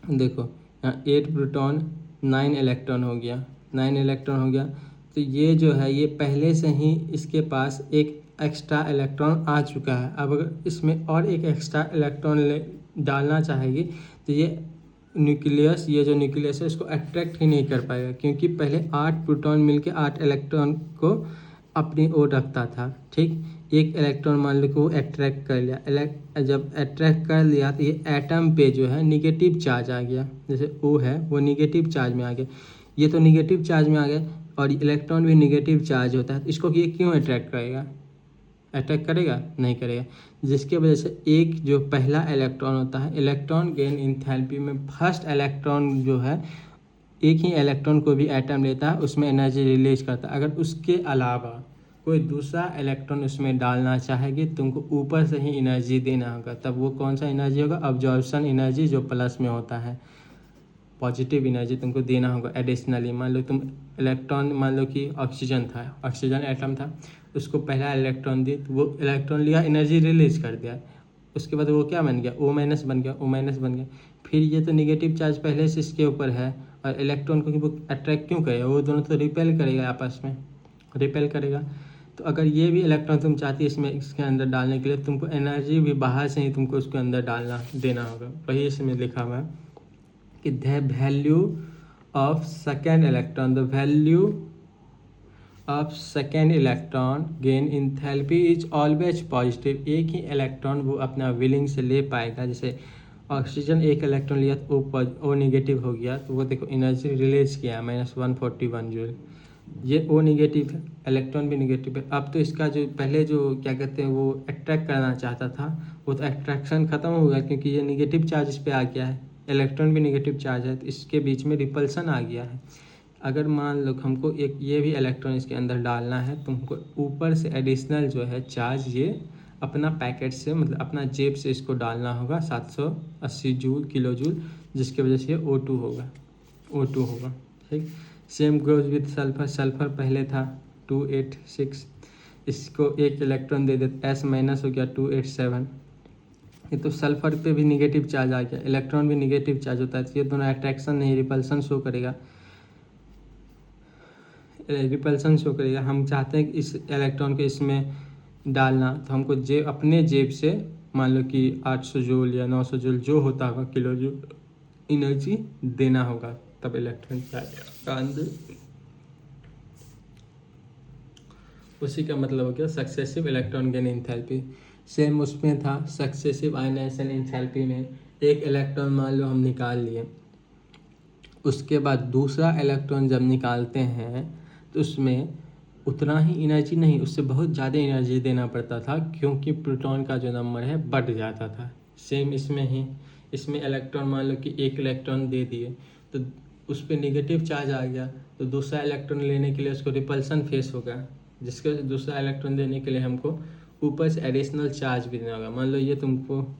देखो, यहाँ 8 प्रोटॉन 9 इलेक्ट्रॉन हो गया, 9 इलेक्ट्रॉन हो गया। तो ये जो है, ये पहले से ही इसके पास एक एक्स्ट्रा इलेक्ट्रॉन आ चुका है। अब अगर इसमें और एक एक्स्ट्रा इलेक्ट्रॉन डालना चाहेगी, तो ये न्यूक्लियस, ये जो न्यूक्लियस है, इसको अट्रैक्ट ही नहीं कर पाएगा, क्योंकि पहले 8 प्रोटॉन मिलके 8 इलेक्ट्रॉन को अपनी ओर रखता था, ठीक। एक इलेक्ट्रॉन मान लो को अट्रैक्ट कर लिया, जब अट्रैक्ट कर लिया तो ये एटम पे जो है निगेटिव चार्ज आ गया, जैसे ओ है वो निगेटिव चार्ज में आ गया, ये तो निगेटिव चार्ज में आ गया, और इलेक्ट्रॉन भी निगेटिव चार्ज होता है, तो इसको ये क्यों अट्रैक्ट करेगा? अटैक करेगा? नहीं करेगा। जिसके वजह से एक जो पहला इलेक्ट्रॉन होता है, इलेक्ट्रॉन गेन इंथैल्पी में फर्स्ट इलेक्ट्रॉन जो है, एक ही इलेक्ट्रॉन को भी एटम लेता है, उसमें एनर्जी रिलीज करता है। अगर उसके अलावा कोई दूसरा इलेक्ट्रॉन उसमें डालना चाहेगी, तुमको ऊपर से ही एनर्जी देना होगा। तब वो कौन सा एनर्जी होगा? अब्जॉर्प्शन एनर्जी, जो प्लस में होता है। पॉजिटिव एनर्जी तुमको देना होगा एडिशनली। मान लो तुम इलेक्ट्रॉन, मान लो कि ऑक्सीजन था, ऑक्सीजन एटम था, उसको पहला इलेक्ट्रॉन दी, तो वो इलेक्ट्रॉन लिया, एनर्जी रिलीज कर दिया। उसके बाद वो क्या बन गया? O- बन गया, O- बन गया। फिर ये तो निगेटिव चार्ज पहले से इसके ऊपर है, और इलेक्ट्रॉन को वो अट्रैक्ट क्यों करेगा? वो दोनों तो रिपेल करेगा, आपस में रिपेल करेगा। तो अगर ये भी इलेक्ट्रॉन तुम चाहती है इसमें, इसके अंदर डालने के लिए, तुमको एनर्जी भी बाहर से ही तुमको उसके अंदर देना होगा। वही इसमें लिखा हुआ है कि the value of second electron, the value of second electron gain enthalpy is always positive. एक ही इलेक्ट्रॉन वो अपना विलिंग से ले पाएगा। जैसे ऑक्सीजन एक इलेक्ट्रॉन लिया तो ओ निगेटिव हो गया, तो वो देखो एनर्जी रिलीज किया -141 जूल। ये ओ निगेटिव है, इलेक्ट्रॉन भी निगेटिव है। अब तो इसका जो पहले जो क्या कहते हैं, वो अट्रैक्ट करना चाहता था, वो तो अट्रैक्शन खत्म हो गया, क्योंकि ये निगेटिव चार्ज इस पर आ गया है, इलेक्ट्रॉन भी निगेटिव चार्ज है, तो इसके बीच में रिपल्सन आ गया है। अगर मान लो हमको एक ये भी इलेक्ट्रॉन इसके अंदर डालना है, तो हमको ऊपर से एडिशनल जो है चार्ज ये अपना पैकेट से, मतलब अपना जेब से इसको डालना होगा 780 जूल, किलो जूल, जिसकी वजह से O2 होगा, O2 होगा। ठीक, same goes with sulphur. Sulphur पहले था 286, इसको एक इलेक्ट्रॉन दे देते, S- हो गया 287। ये तो सल्फर पे भी निगेटिव चार्ज आ गया, इलेक्ट्रॉन भी निगेटिव चार्ज होता है, तो ये दोनों अट्रैक्शन नहीं, रिपल्सन शो करेगा, रिपल्सन शो करेगा। हम चाहते हैं कि इस इलेक्ट्रॉन को इसमें डालना, तो हमको अपने जेब से मान लो कि 800 जूल या 900 जूल जो होता होगा किलो जूल एनर्जी देना होगा, तब इलेक्ट्रॉन का अंदर। उसी का मतलब हो गया successive electron gain enthalpy. Same उसमें था सक्सेसिव आयनाइजेशन इंथैल्पी में, एक इलेक्ट्रॉन मान लो हम निकाल लिए, उसके बाद दूसरा इलेक्ट्रॉन जब निकालते हैं तो उसमें उतना ही एनर्जी नहीं, उससे बहुत ज़्यादा एनर्जी देना पड़ता था, क्योंकि प्रोटॉन का जो नंबर है बढ़ जाता था। सेम इसमें ही, इसमें इलेक्ट्रॉन मान लो कि एक इलेक्ट्रॉन दे दिए, तो उस पर निगेटिव चार्ज आ गया, तो दूसरा इलेक्ट्रॉन लेने के लिए उसको रिपल्सन फेस होगा, जिसके दूसरा इलेक्ट्रॉन देने के लिए हमको ऊपर से एडिशनल चार्ज भी देना होगा। मान लो ये तुमको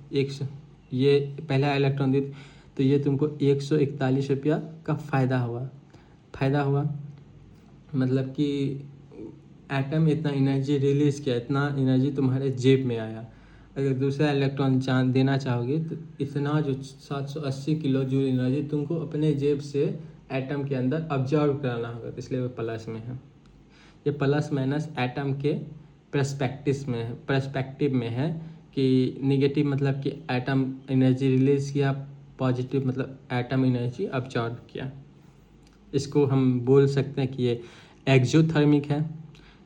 ये पहला इलेक्ट्रॉन दे, तो ये तुमको 141 रुपया का फ़ायदा हुआ। मतलब कि एटम इतना एनर्जी रिलीज़ किया, इतना एनर्जी तुम्हारे जेब में आया। अगर दूसरा इलेक्ट्रॉन देना चाहोगे, तो इतना जो 780 किलो जूल एनर्जी तुमको अपने जेब से एटम के अंदर ऑब्जर्व कराना होगा, तो इसलिए वो प्लस में है। ये प्लस माइनस एटम के पर्सपेक्टिव में है कि निगेटिव मतलब कि एटम एनर्जी रिलीज़ किया, पॉजिटिव मतलब एटम एनर्जी ऑब्जर्व किया। इसको हम बोल सकते हैं कि ये एक्सोथर्मिक है,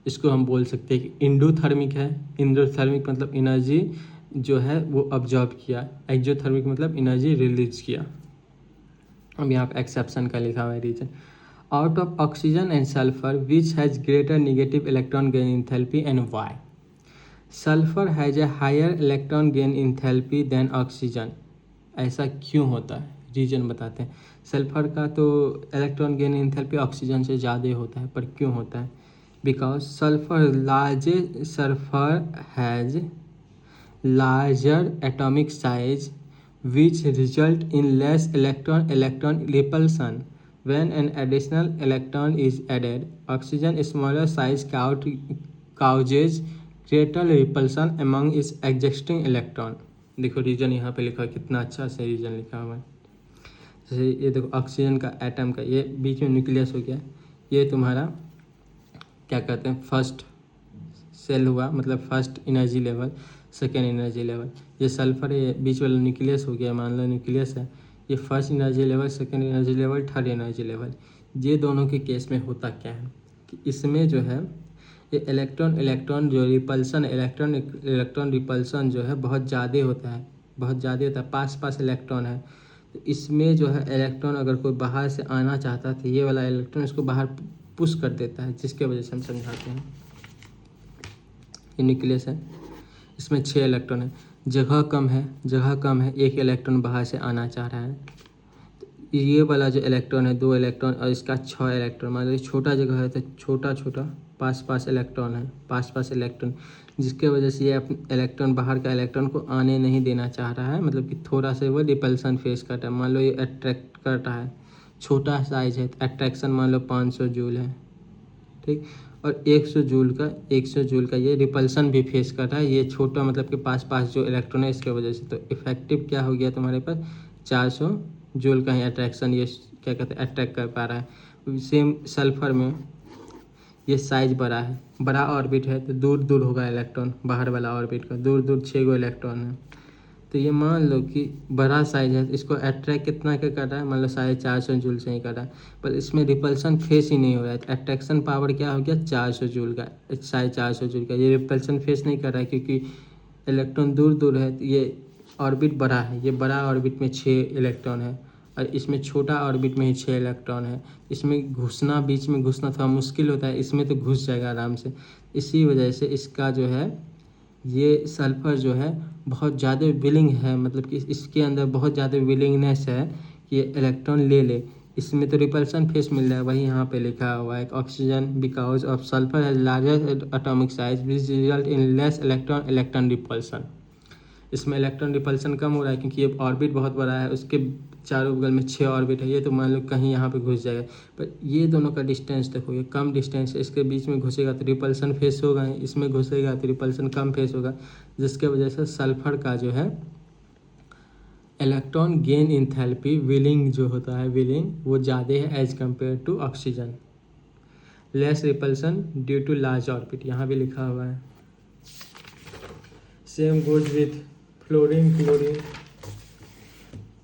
इसको हम बोल सकते हैं कि इंडोथर्मिक है। इंडोथर्मिक मतलब एनर्जी जो है वो ऑब्जर्व किया, एक्सोथर्मिक मतलब एनर्जी रिलीज किया। अब यहाँ पे एक्सेप्शन का लिखा हुआ है reason, out of oxygen and sulphur which has greater negative electron gain enthalpy and why. Sulphur has a higher electron gain enthalpy than oxygen. ऐसा क्यों होता है, रीजन बताते हैं। सल्फर का तो इलेक्ट्रॉन गेन इंथैल्पी ऑक्सीजन से ज़्यादा होता है, पर क्यों होता है? Because sulphur has larger atomic size which result in less electron repulsion when an additional electron is added. Oxygen smaller size causes greater repulsion among its existing electron. देखो रीजन यहाँ पे लिखा है, कितना अच्छा से रीजन लिखा हुआ है। जैसे ये देखो ऑक्सीजन का एटम का ये बीच में न्यूक्लियस हो गया, ये तुम्हारा क्या कहते हैं फर्स्ट सेल हुआ, मतलब first energy level, second energy level. ये सल्फर है, बीच वाला न्यूक्लियस हो गया, मान लो न्यूक्लियस है, ये first energy level, second energy level, third energy level. ये दोनों के केस में होता क्या है कि इसमें जो है ये इलेक्ट्रॉन जो रिपल्सन, इलेक्ट्रॉन रिपल्सन जो है बहुत ज़्यादा होता है, पास इलेक्ट्रॉन है, तो इसमें जो है इलेक्ट्रॉन अगर कोई बाहर से आना चाहता है, तो ये वाला इलेक्ट्रॉन इसको बाहर पुश कर देता है, जिसके वजह से हम समझाते हैं। ये न्यूक्लियस है, इसमें 6 इलेक्ट्रॉन है, जगह कम है, एक इलेक्ट्रॉन बाहर से आना चाह रहा है। तो ये वाला जो इलेक्ट्रॉन है 2 इलेक्ट्रॉन और इसका 6 इलेक्ट्रॉन, मान लो छोटा जगह है तो छोटा पास इलेक्ट्रॉन है, पास इलेक्ट्रॉन, जिसके वजह से ये इलेक्ट्रॉन बाहर का इलेक्ट्रॉन को आने नहीं देना चाह रहा है, मतलब कि थोड़ा सा वो रिपल्सन फेस कर रहा है। मान लो ये अट्रैक्ट कर रहा है, छोटा साइज है, अट्रैक्शन मान लो 500 जूल है, ठीक, और 100 जूल का ये रिपल्सन भी फेस कर रहा है, ये छोटा मतलब कि पास जो इलेक्ट्रॉन है इसके वजह से। तो इफेक्टिव क्या हो गया तुम्हारे पास, 400 जूल का ही अट्रैक्शन ये क्या कहते हैं अट्रैक्ट कर पा रहा है। सेम सल्फर में ये साइज बड़ा है, बड़ा ऑर्बिट है तो दूर होगा इलेक्ट्रॉन, बाहर वाला ऑर्बिट का दूर 6 गो इलेक्ट्रॉन है। तो ये मान लो कि बड़ा साइज है तो इसको अट्रैक्ट कितना क्या कर रहा है, मान लो 450 जूल से ही कर रहा है, पर इसमें रिपल्सन फेस ही नहीं हो रहा है। तो अट्रैक्शन पावर क्या हो गया, 400 जूल का, 450 जूल का। ये रिपल्सन फेस नहीं कर रहा है क्योंकि इलेक्ट्रॉन दूर है। तो ये ऑर्बिट बड़ा है, ये बड़ा ऑर्बिट में 6 इलेक्ट्रॉन है और इसमें छोटा ऑर्बिट में ही 6 इलेक्ट्रॉन है। इसमें घुसना, बीच में घुसना थोड़ा मुश्किल होता है, इसमें तो घुस जाएगा आराम से। इसी वजह से इसका जो है ये सल्फर जो है बहुत ज़्यादा विलिंग है, मतलब कि इसके अंदर बहुत ज़्यादा विलिंगनेस है कि ये इलेक्ट्रॉन ले। इसमें तो रिपल्सन फेस मिल रहा है, वही यहाँ पे लिखा हुआ है oxygen because of sulphur has larger atomic size which result in less electron repulsion. इसमें इलेक्ट्रॉन रिपल्सन कम हो रहा है क्योंकि ये ऑर्बिट बहुत बड़ा है, उसके चारों बगल में 6 ऑर्बिट है, ये तो मान लो कहीं यहाँ पे घुस जाएगा। पर ये दोनों का डिस्टेंस देखो, ये कम डिस्टेंस है, इसके बीच में घुसेगा तो रिपल्सन फेस होगा, इसमें घुसेगा तो रिपल्सन कम फेस होगा, जिसके वजह से सल्फर का जो है इलेक्ट्रॉन गेन इंथैल्पी विलिंग जो होता है विलिंग वो ज़्यादा है as compare to oxygen. Less repulsion due to large orbit, यहाँ भी लिखा हुआ है। Same goes with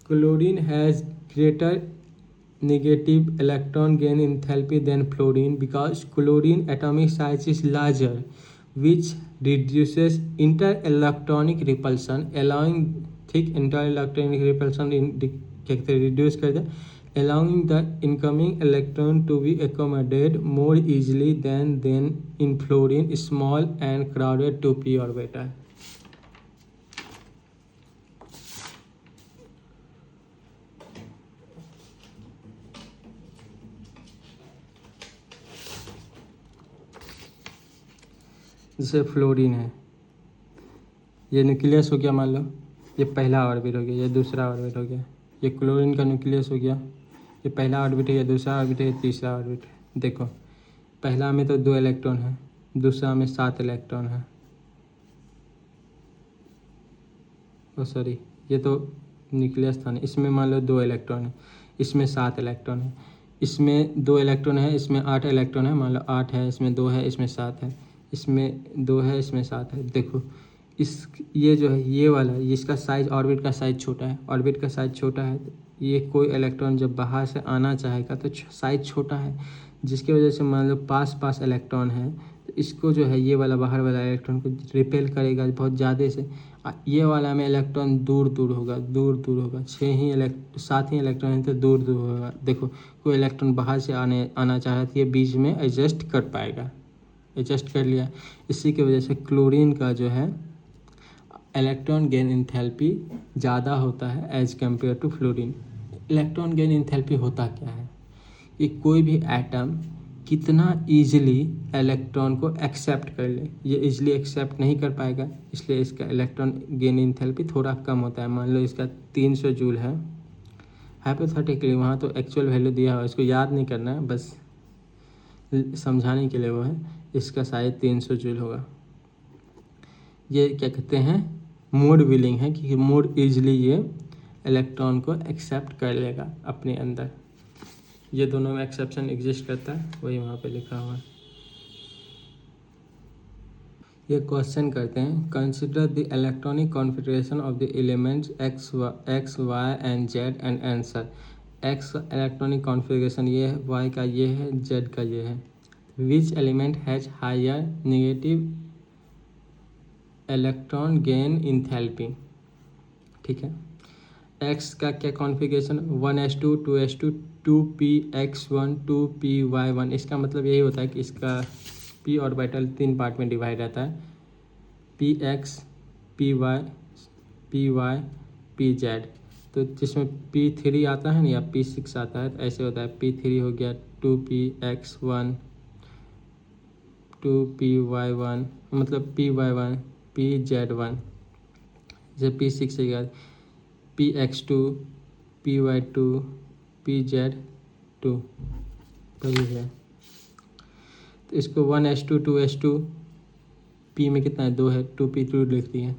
chlorine has greater negative electron gain enthalpy than fluorine because chlorine atomic size is larger, which reduces interelectronic repulsion, allowing thick interelectronic repulsion reduce कर दे, allowing the incoming electron to be accommodated more easily than in fluorine small and crowded 2p orbital। जैसे फ्लोरीन है, ये न्यूक्लियस हो गया, मान लो ये पहला ऑर्बिट हो गया, ये दूसरा ऑर्बिट हो गया, ये क्लोरीन का न्यूक्लियस हो गया, ये पहला ऑर्बिट है, ये दूसरा ऑर्बिट है, ये तीसरा ऑर्बिट है। देखो पहला में तो 2 इलेक्ट्रॉन है, दूसरा में 7 इलेक्ट्रॉन है, ओ सॉरी ये तो न्यूक्लियस था ना, इसमें मान लो 2 इलेक्ट्रॉन है, इसमें 7 इलेक्ट्रॉन है, इसमें 2 इलेक्ट्रॉन है, इसमें 8 इलेक्ट्रॉन है, मान लो 8 है, इसमें 2 है, इसमें 7 है, इसमें 2 है, इसमें 7 है। देखो इस ये जो है ये वाला इसका साइज ऑर्बिट का साइज छोटा है, ऑर्बिट का साइज छोटा है तो ये कोई इलेक्ट्रॉन जब बाहर से आना चाहेगा तो साइज छोटा है, जिसकी वजह से मान लो पास इलेक्ट्रॉन है तो इसको जो है ये वाला बाहर वाला इलेक्ट्रॉन को रिपेल करेगा बहुत ज़्यादा से। ये वाला में इलेक्ट्रॉन दूर होगा, 7 ही इलेक्ट्रॉन है तो दूर होगा। देखो कोई इलेक्ट्रॉन बाहर से आना चाह रहा है तो ये बीच में एडजस्ट कर पाएगा, एडजस्ट कर लिया। इसी की वजह से क्लोरीन का जो है इलेक्ट्रॉन गेन इंथैल्पी ज़्यादा होता है as compare to fluorine. Electron gain enthalpy होता क्या है कि कोई भी एटम कितना ईजिली इलेक्ट्रॉन को एक्सेप्ट कर ले, ये ईजिली एक्सेप्ट नहीं कर पाएगा, इसलिए इसका इलेक्ट्रॉन गेन इंथैल्पी थोड़ा कम होता है। मान लो इसका 300 जूल है हाइपोथेटिकली, वहाँ तो एक्चुअल वैल्यू दिया हुआ है, इसको याद नहीं करना है, बस समझाने के लिए वो है। इसका शायद 300 जूल होगा। ये क्या कहते हैं मोर विलिंग है कि मोर ईजिली ये इलेक्ट्रॉन को एक्सेप्ट कर लेगा अपने अंदर। ये दोनों में एक्सेप्शन एग्जिस्ट करता है, वही वहाँ पे लिखा हुआ है। ये क्वेश्चन करते हैं consider the electronic configuration of the elements X Y and Z and answer. X electronic configuration ये है, वाई का ये है, जेड का ये है। Which element has higher negative electron gain enthalpy, ठीक है। एक्स का क्या configuration 1s2 2s2 2px1 2py1। इसका मतलब यही होता है कि इसका p ऑर्बिटल 3 पार्ट में डिवाइड रहता है, p x, p y, p y, p z. तो जिसमें P3 आता है ना या P6 आता है तो ऐसे होता है, P3 हो गया 2PX1, 2PY1, मतलब PY1, PZ1। जैसे P6 हो गया PX2, PY2, PZ2, वही है। तो इसको 1s2, 2s2, P में कितना है 2 है, 2P2 लिख दिए।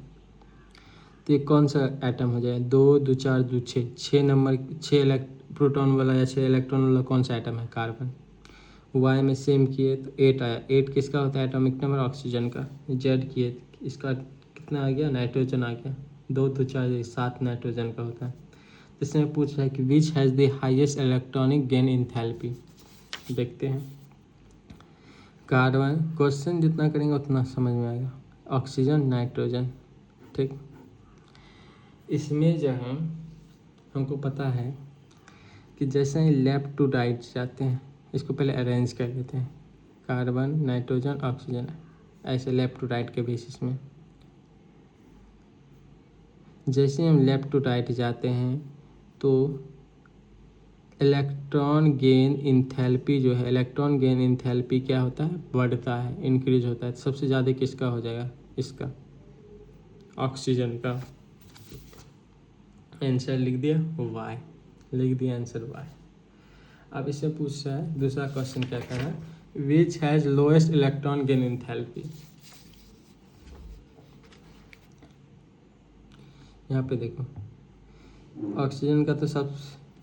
तो ये कौन सा एटम हो जाए, 2 2 4 2 6, 6 नंबर, 6 प्रोटॉन वाला या 6 इलेक्ट्रॉन वाला कौन सा एटम है, कार्बन। वाई में सेम किए तो 8 आया, 8 किसका होता है एटॉमिक नंबर, ऑक्सीजन का। जेड किए इसका कितना आ गया, नाइट्रोजन आ गया, 2 2 4 7 नाइट्रोजन का होता है। इसमें पूछ रहा है कि which has the highest electronic gain enthalpy. देखते हैं कार्बन, क्वेश्चन जितना करेंगे उतना समझ में आएगा। ऑक्सीजन, नाइट्रोजन, ठीक। इसमें जो है हमको पता है कि जैसे ही लेफ्ट टू राइट जाते हैं, इसको पहले अरेंज कर लेते हैं, कार्बन, नाइट्रोजन, ऑक्सीजन, ऐसे लेफ्ट टू राइट के बेसिस में। जैसे हम लेफ्ट टू राइट जाते हैं तो इलेक्ट्रॉन गेन इंथैल्पी जो है, इलेक्ट्रॉन गेन इंथैल्पी क्या होता है, बढ़ता है, इंक्रीज होता है। सबसे ज़्यादा किसका हो जाएगा, इसका, ऑक्सीजन का। आंसर लिख दिया वाई, लिख दिया आंसर वाई। अब इससे पूछ रहा है दूसरा क्वेश्चन क्या कह रहा है, which has lowest electron gain enthalpy. यहाँ पे देखो ऑक्सीजन का तो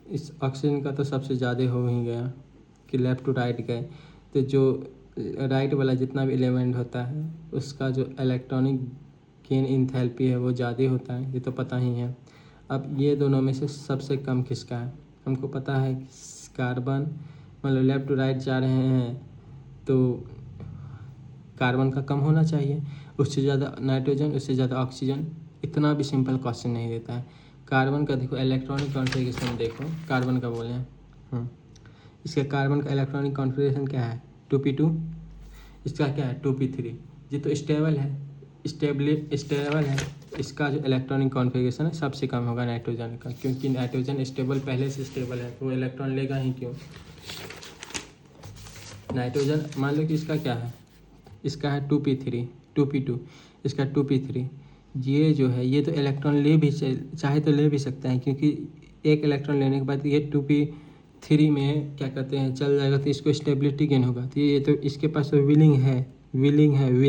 इस ऑक्सीजन का तो सबसे ज़्यादा हो ही गया कि लेफ़्ट टू राइट गए, तो जो राइट वाला जितना भी एलिमेंट होता है उसका जो इलेक्ट्रॉनिक गेन इंथैल्पी है वो ज़्यादा होता है, ये तो पता ही है। अब ये दोनों में से सबसे कम किसका है, हमको पता है कार्बन, मतलब लेफ़्ट टू राइट जा रहे हैं तो कार्बन का कम होना चाहिए, उससे ज़्यादा नाइट्रोजन, उससे ज़्यादा ऑक्सीजन। इतना भी सिंपल क्वेश्चन नहीं देता है। कार्बन का देखो इलेक्ट्रॉनिक कॉन्फ़िगरेशन, देखो कार्बन का बोले हैं, इसका कार्बन का इलेक्ट्रॉनिक कॉन्फ़िगरेशन क्या है 2p2, इसका क्या है 2p3। ये तो स्टेबल है, स्टेबल है। इसका जो इलेक्ट्रॉनिक कॉन्फ़िगरेशन है सबसे कम होगा नाइट्रोजन का, क्योंकि नाइट्रोजन स्टेबल, पहले से स्टेबल है तो वो इलेक्ट्रॉन लेगा ही क्यों। नाइट्रोजन मान लो कि इसका क्या है, इसका है 2p3, 2p2, इसका 2p3। ये जो है ये तो इलेक्ट्रॉन ले भी चाहे तो ले भी सकता है, क्योंकि एक इलेक्ट्रॉन लेने के बाद ये 2p3 में क्या कहते हैं चल जाएगा, तो इसको स्टेबिलिटी गेन होगा। तो ये तो इसके पास तो विल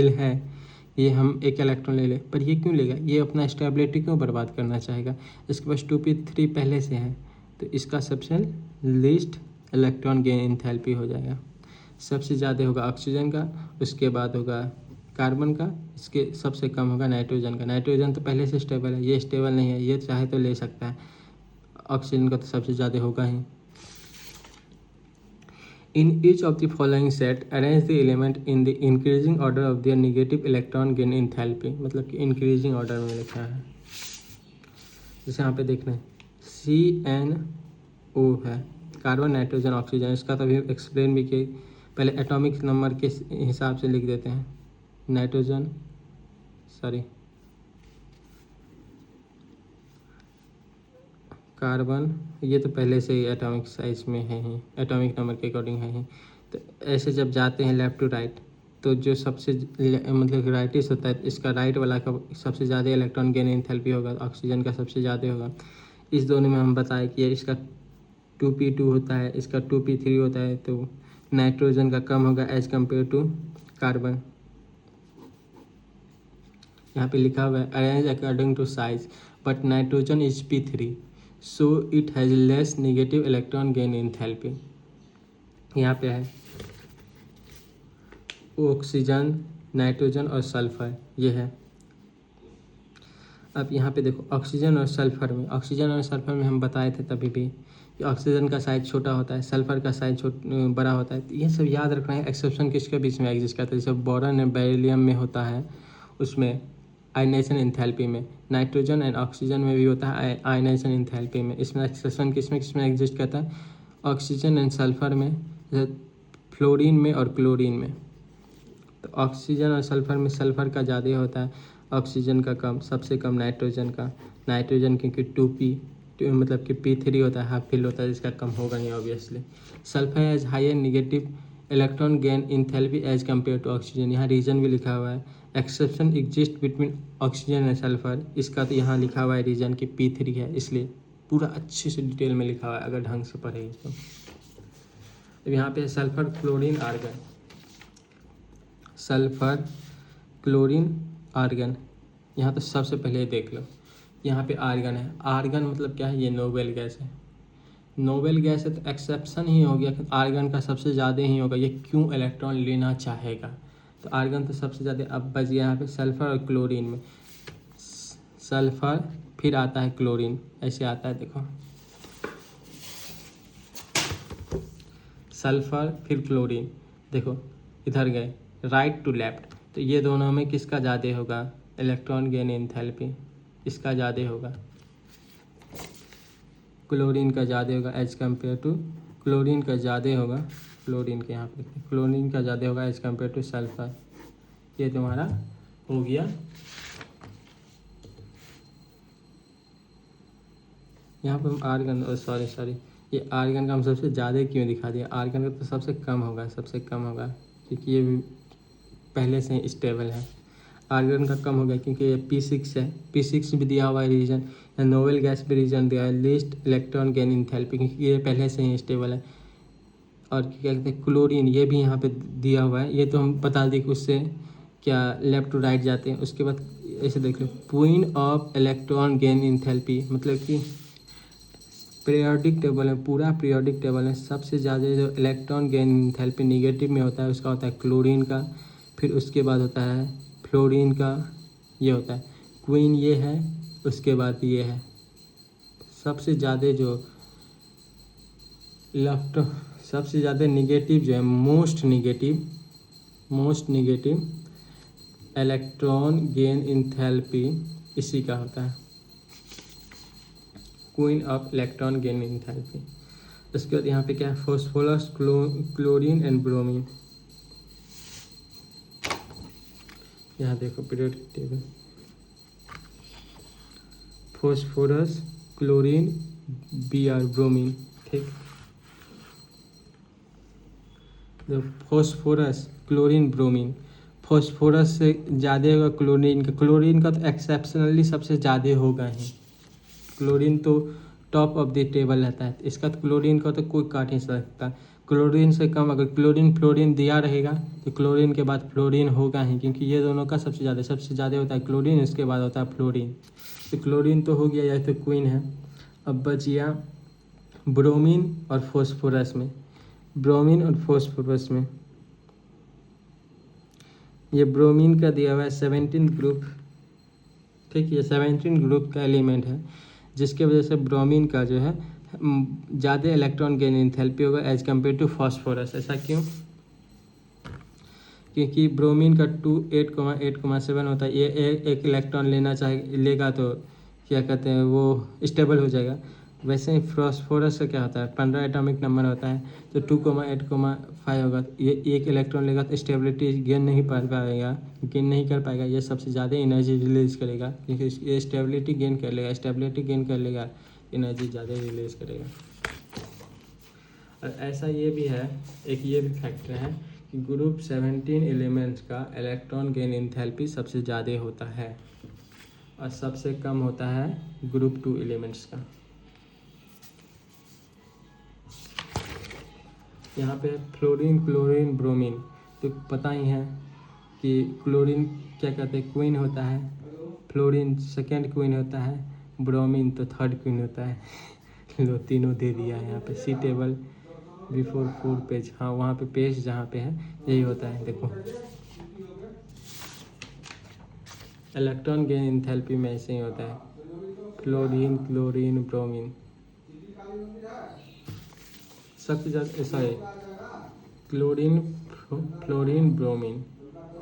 है, ये हम एक इलेक्ट्रॉन ले ले, पर ये क्यों लेगा, ये अपना स्टेबिलिटी क्यों बर्बाद करना चाहेगा। इसके पास 2p3 पहले से है, तो इसका सबसे लीस्ट इलेक्ट्रॉन गेन इंथैल्पी हो जाएगा। सबसे ज़्यादा होगा ऑक्सीजन का, उसके बाद होगा कार्बन का, इसके सबसे कम होगा नाइट्रोजन का। नाइट्रोजन तो पहले से स्टेबल है, ये स्टेबल नहीं है, ये चाहे तो ले सकता है। ऑक्सीजन का तो सबसे ज़्यादा होगा ही। In each of the following set arrange the element in the increasing order of their negative electron gain enthalpy, मतलब कि इंक्रीजिंग ऑर्डर में लिखा है। जैसे यहाँ पे देखना है CNO है, कार्बन, नाइट्रोजन, ऑक्सीजन। इसका तो अभी एक्सप्लेन भी किए, पहले एटॉमिक नंबर के हिसाब से लिख देते हैं। नाइट्रोजन, कार्बन, ये तो पहले से ही एटॉमिक साइज में है ही, एटॉमिक नंबर के अकॉर्डिंग है ही। तो ऐसे जब जाते हैं लेफ़्ट टू राइट, तो जो सबसे मतलब राइटिस होता है, इसका राइट वाला का सबसे ज़्यादा इलेक्ट्रॉन गेन एंथैल्पी होगा, ऑक्सीजन का सबसे ज़्यादा होगा। इस दोनों में हम बताए कि इसका 2p2 होता है, इसका 2p3 होता है, तो नाइट्रोजन का कम होगा एज कम्पेयर टू कार्बन। यहाँ पे लिखा हुआ है arrange according to size, but nitrogen is p3 so it has less negative electron gain enthalpy. यहाँ पे है ऑक्सीजन, नाइट्रोजन और सल्फर, ये है। अब यहाँ पे देखो ऑक्सीजन और सल्फर में हम बताए थे तभी भी कि ऑक्सीजन का साइज छोटा होता है, सल्फर का साइज बड़ा होता है। तो ये सब याद रखना है। एक्सेप्शन किसके बीच में एग्जिस्ट करता है, जैसे बोरॉन एंड बेरिलियम में होता है, उसमें आयनाइजेशन एंथैल्पी में, नाइट्रोजन एंड ऑक्सीजन में भी होता है आयनाइजेशन एंथैल्पी में। इसमें एक्सेप्शन किसमें एग्जिस्ट करता है, ऑक्सीजन एंड सल्फर में, जैसे फ्लोरीन में और क्लोरीन में। तो ऑक्सीजन और सल्फर में सल्फर का ज़्यादा होता है, ऑक्सीजन का कम, सबसे कम नाइट्रोजन का। नाइट्रोजन क्योंकि 2p मतलब कि P3 होता है, हाफ फिल होता है, इसका कम होगा नहीं obviously. Sulphur has higher negative electron gain enthalpy as compare to oxygen. यहाँ रीजन भी लिखा हुआ है। Exception exist between oxygen and sulphur, इसका तो यहाँ लिखा हुआ है रीजन कि P3 है, इसलिए पूरा अच्छे से डिटेल में लिखा हुआ है अगर ढंग से पढ़ेंगे तो। अब यहाँ पे sulphur chlorine argon, sulphur chlorine argon, यहाँ तो सबसे पहले देख लो, यहाँ पे आर्गन है। आर्गन मतलब क्या है, ये नोबेल गैस है। नोबेल गैस है तो एक्सेप्शन ही हो गया, आर्गन का सबसे ज़्यादा ही होगा, ये क्यों इलेक्ट्रॉन लेना चाहेगा, तो आर्गन तो सबसे ज़्यादा। अब बच गया यहाँ पे सल्फर और क्लोरीन में, सल्फर फिर आता है क्लोरीन, ऐसे आता है देखो, सल्फर फिर क्लोरीन, देखो इधर गए राइट टू लेफ्ट, तो ये दोनों में किसका ज़्यादा होगा, इलेक्ट्रॉन गेन एंथैल्पी इसका ज़्यादा होगा, क्लोरीन का ज़्यादा होगा एज कम्पेयर टू, क्लोरीन का ज़्यादा होगा, क्लोरीन के यहाँ पे क्लोरीन का ज़्यादा होगा एज कम्पेयर टू सल्फर। ये तुम्हारा हो गया। यहाँ पर हम आर्गन, सॉरी ये आर्गन का हम सबसे ज़्यादा क्यों दिखा दिया, आर्गन का तो सबसे कम होगा, सबसे कम होगा क्योंकि ये पहले से ही स्टेबल है। आर्गन का कम हो गया क्योंकि ये P6 है, P6 भी दिया हुआ है रीजन, या नोबेल गैस भी रीजन दिया है, लीस्ट इलेक्ट्रॉन गेन इंथैल्पी क्योंकि ये पहले से ही स्टेबल है। और क्या कहते हैं क्लोरीन, ये भी यहाँ पे दिया हुआ है, ये तो हम बता दें कि उससे क्या लेफ्ट टू राइट जाते हैं। उसके बाद ऐसे देख लो, क्वीन ऑफ इलेक्ट्रॉन गेन इंथैल्पी मतलब कि पीरियोडिक टेबल है, पूरा पीरियोडिक टेबल है, सबसे ज़्यादा जो इलेक्ट्रॉन गेन इंथैल्पी निगेटिव में होता है उसका होता है क्लोरीन का, फिर उसके बाद होता है फ्लोरीन का, ये होता है क्वीन, ये है, उसके बाद ये है। सबसे ज़्यादा जो इलेक्ट्रॉन, सबसे ज़्यादा निगेटिव जो है, most negative electron gain enthalpy इसी का होता है, queen of electron gain enthalpy. उसके बाद यहाँ पे क्या है, फॉस्फोरस, क्लोरीन एंड ब्रोमीन। यहाँ देखो periodic table, phosphorus, chlorine, Br bromine, ठीक। फॉस्फोरस, क्लोरीन, ब्रोमीन, फॉस्फोरस से ज़्यादा होगा क्लोरीन का तो एक्सेप्शनली सबसे ज़्यादा होगा ही, क्लोरीन तो टॉप ऑफ द टेबल रहता है, इसका तो क्लोरीन का तो कोई काट नहीं सकता। क्लोरीन से कम अगर फ्लोरीन दिया रहेगा तो क्लोरीन के बाद फ्लोरीन होगा ही, क्योंकि ये दोनों का सबसे ज़्यादा होता है क्लोरीन, इसके बाद होता है फ्लोरीन। तो क्लोरीन तो हो गया, या तो क्वीन है। अब बच गया ब्रोमीन और फॉस्फोरस में, ब्रोमीन और फॉस्फोरस में ये ब्रोमीन का दिया हुआ है 17 ग्रुप, ठीक। ये 17 ग्रुप का एलिमेंट है, जिसके वजह से ब्रोमीन का जो है ज़्यादा इलेक्ट्रॉन गेन एंथैल्पी होगा एज कम्पेयर टू फॉस्फोरस। ऐसा क्यों, क्योंकि ब्रोमीन का 8,7 होता है, ये एक इलेक्ट्रॉन लेगा तो क्या कहते हैं वो स्टेबल हो जाएगा। वैसे ही फॉस्फोरस का क्या होता है, 15 एटॉमिक नंबर होता है, तो 2,8,5 होगा, ये एक इलेक्ट्रॉन लेगा तो स्टेबिलिटी गेन नहीं कर पाएगा, ये सबसे ज़्यादा एनर्जी रिलीज करेगा, क्योंकि ये स्टेबिलिटी गेन कर लेगा, एनर्जी ज़्यादा रिलीज करेगा। और ऐसा ये भी है, एक ये भी फैक्टर है कि ग्रुप 17 एलिमेंट्स का इलेक्ट्रॉन गेन एंथैल्पी सबसे ज़्यादा होता है और सबसे कम होता है ग्रुप 2 एलिमेंट्स का। यहाँ पे फ्लोरीन, क्लोरीन, ब्रोमीन, तो पता ही है कि क्लोरीन क्या कहते हैं क्वीन होता है, फ्लोरीन सेकेंड क्वीन होता है, ब्रोमीन तो थर्ड क्वीन होता है। लो तीनों दे दिया है यहाँ पे, सी टेबल बिफोर 4 पेज, हाँ वहाँ पे पेज जहाँ पे है यही होता है। देखो इलेक्ट्रॉन गेन एंथैल्पी में ऐसे ही होता है, फ्लोरीन, क्लोरीन, ब्रोमीन, सबसे ज़्यादा ऐसा है क्लोरीन, फ्लोरीन, ब्रोमीन,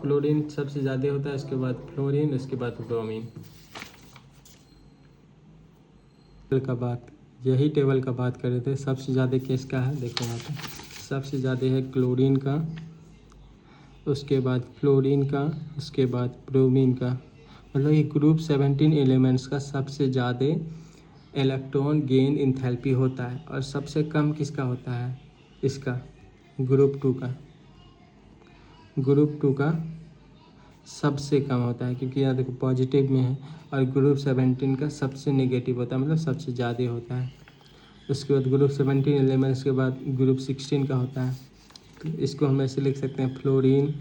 क्लोरीन सबसे ज़्यादा होता है, उसके बाद फ्लोरीन, उसके बाद ब्रोमीन। यही टेबल का बात कर रहे थे, सबसे ज़्यादा किसका है, देखो यहाँ पे सबसे ज़्यादा है क्लोरीन का, उसके बाद फ्लोरीन का, उसके बाद ब्रोमीन का, मतलब ये ग्रुप 17 एलिमेंट्स का सबसे ज़्यादा इलेक्ट्रॉन गेन इंथैल्पी होता है और सबसे कम किसका होता है, इसका ग्रुप 2 का सबसे कम होता है, क्योंकि यहाँ देखो पॉजिटिव में है, और ग्रुप 17 का सबसे नेगेटिव होता है, मतलब सबसे ज़्यादा होता है। उसके बाद ग्रुप 17 एलिमेंट्स के बाद ग्रुप 16 का होता है, तो इसको हम ऐसे लिख सकते हैं फ्लोरीन,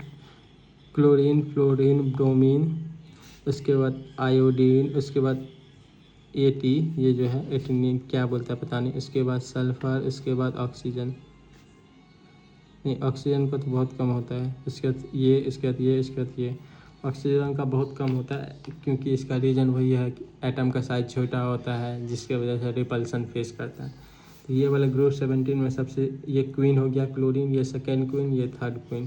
क्लोरीन, फ्लोरीन, ब्रोमीन, उसके बाद आयोडीन, उसके बाद AT, ये जो है एटनिन क्या बोलता है पता नहीं, उसके बाद सल्फर, उसके बाद ऑक्सीजन, नहीं ऑक्सीजन का तो बहुत कम होता है, इसके बाद ये, इसके बाद ये, इसके बाद ये, ऑक्सीजन का बहुत कम होता है, क्योंकि इसका रीज़न वही है कि एटम का साइज छोटा होता है, जिसकी वजह से रिपल्सन फेस करता है। तो ये वाला ग्रुप 17 में सबसे ये क्वीन हो गया क्लोरीन, ये सेकेंड क्वीन, ये थर्ड क्वीन।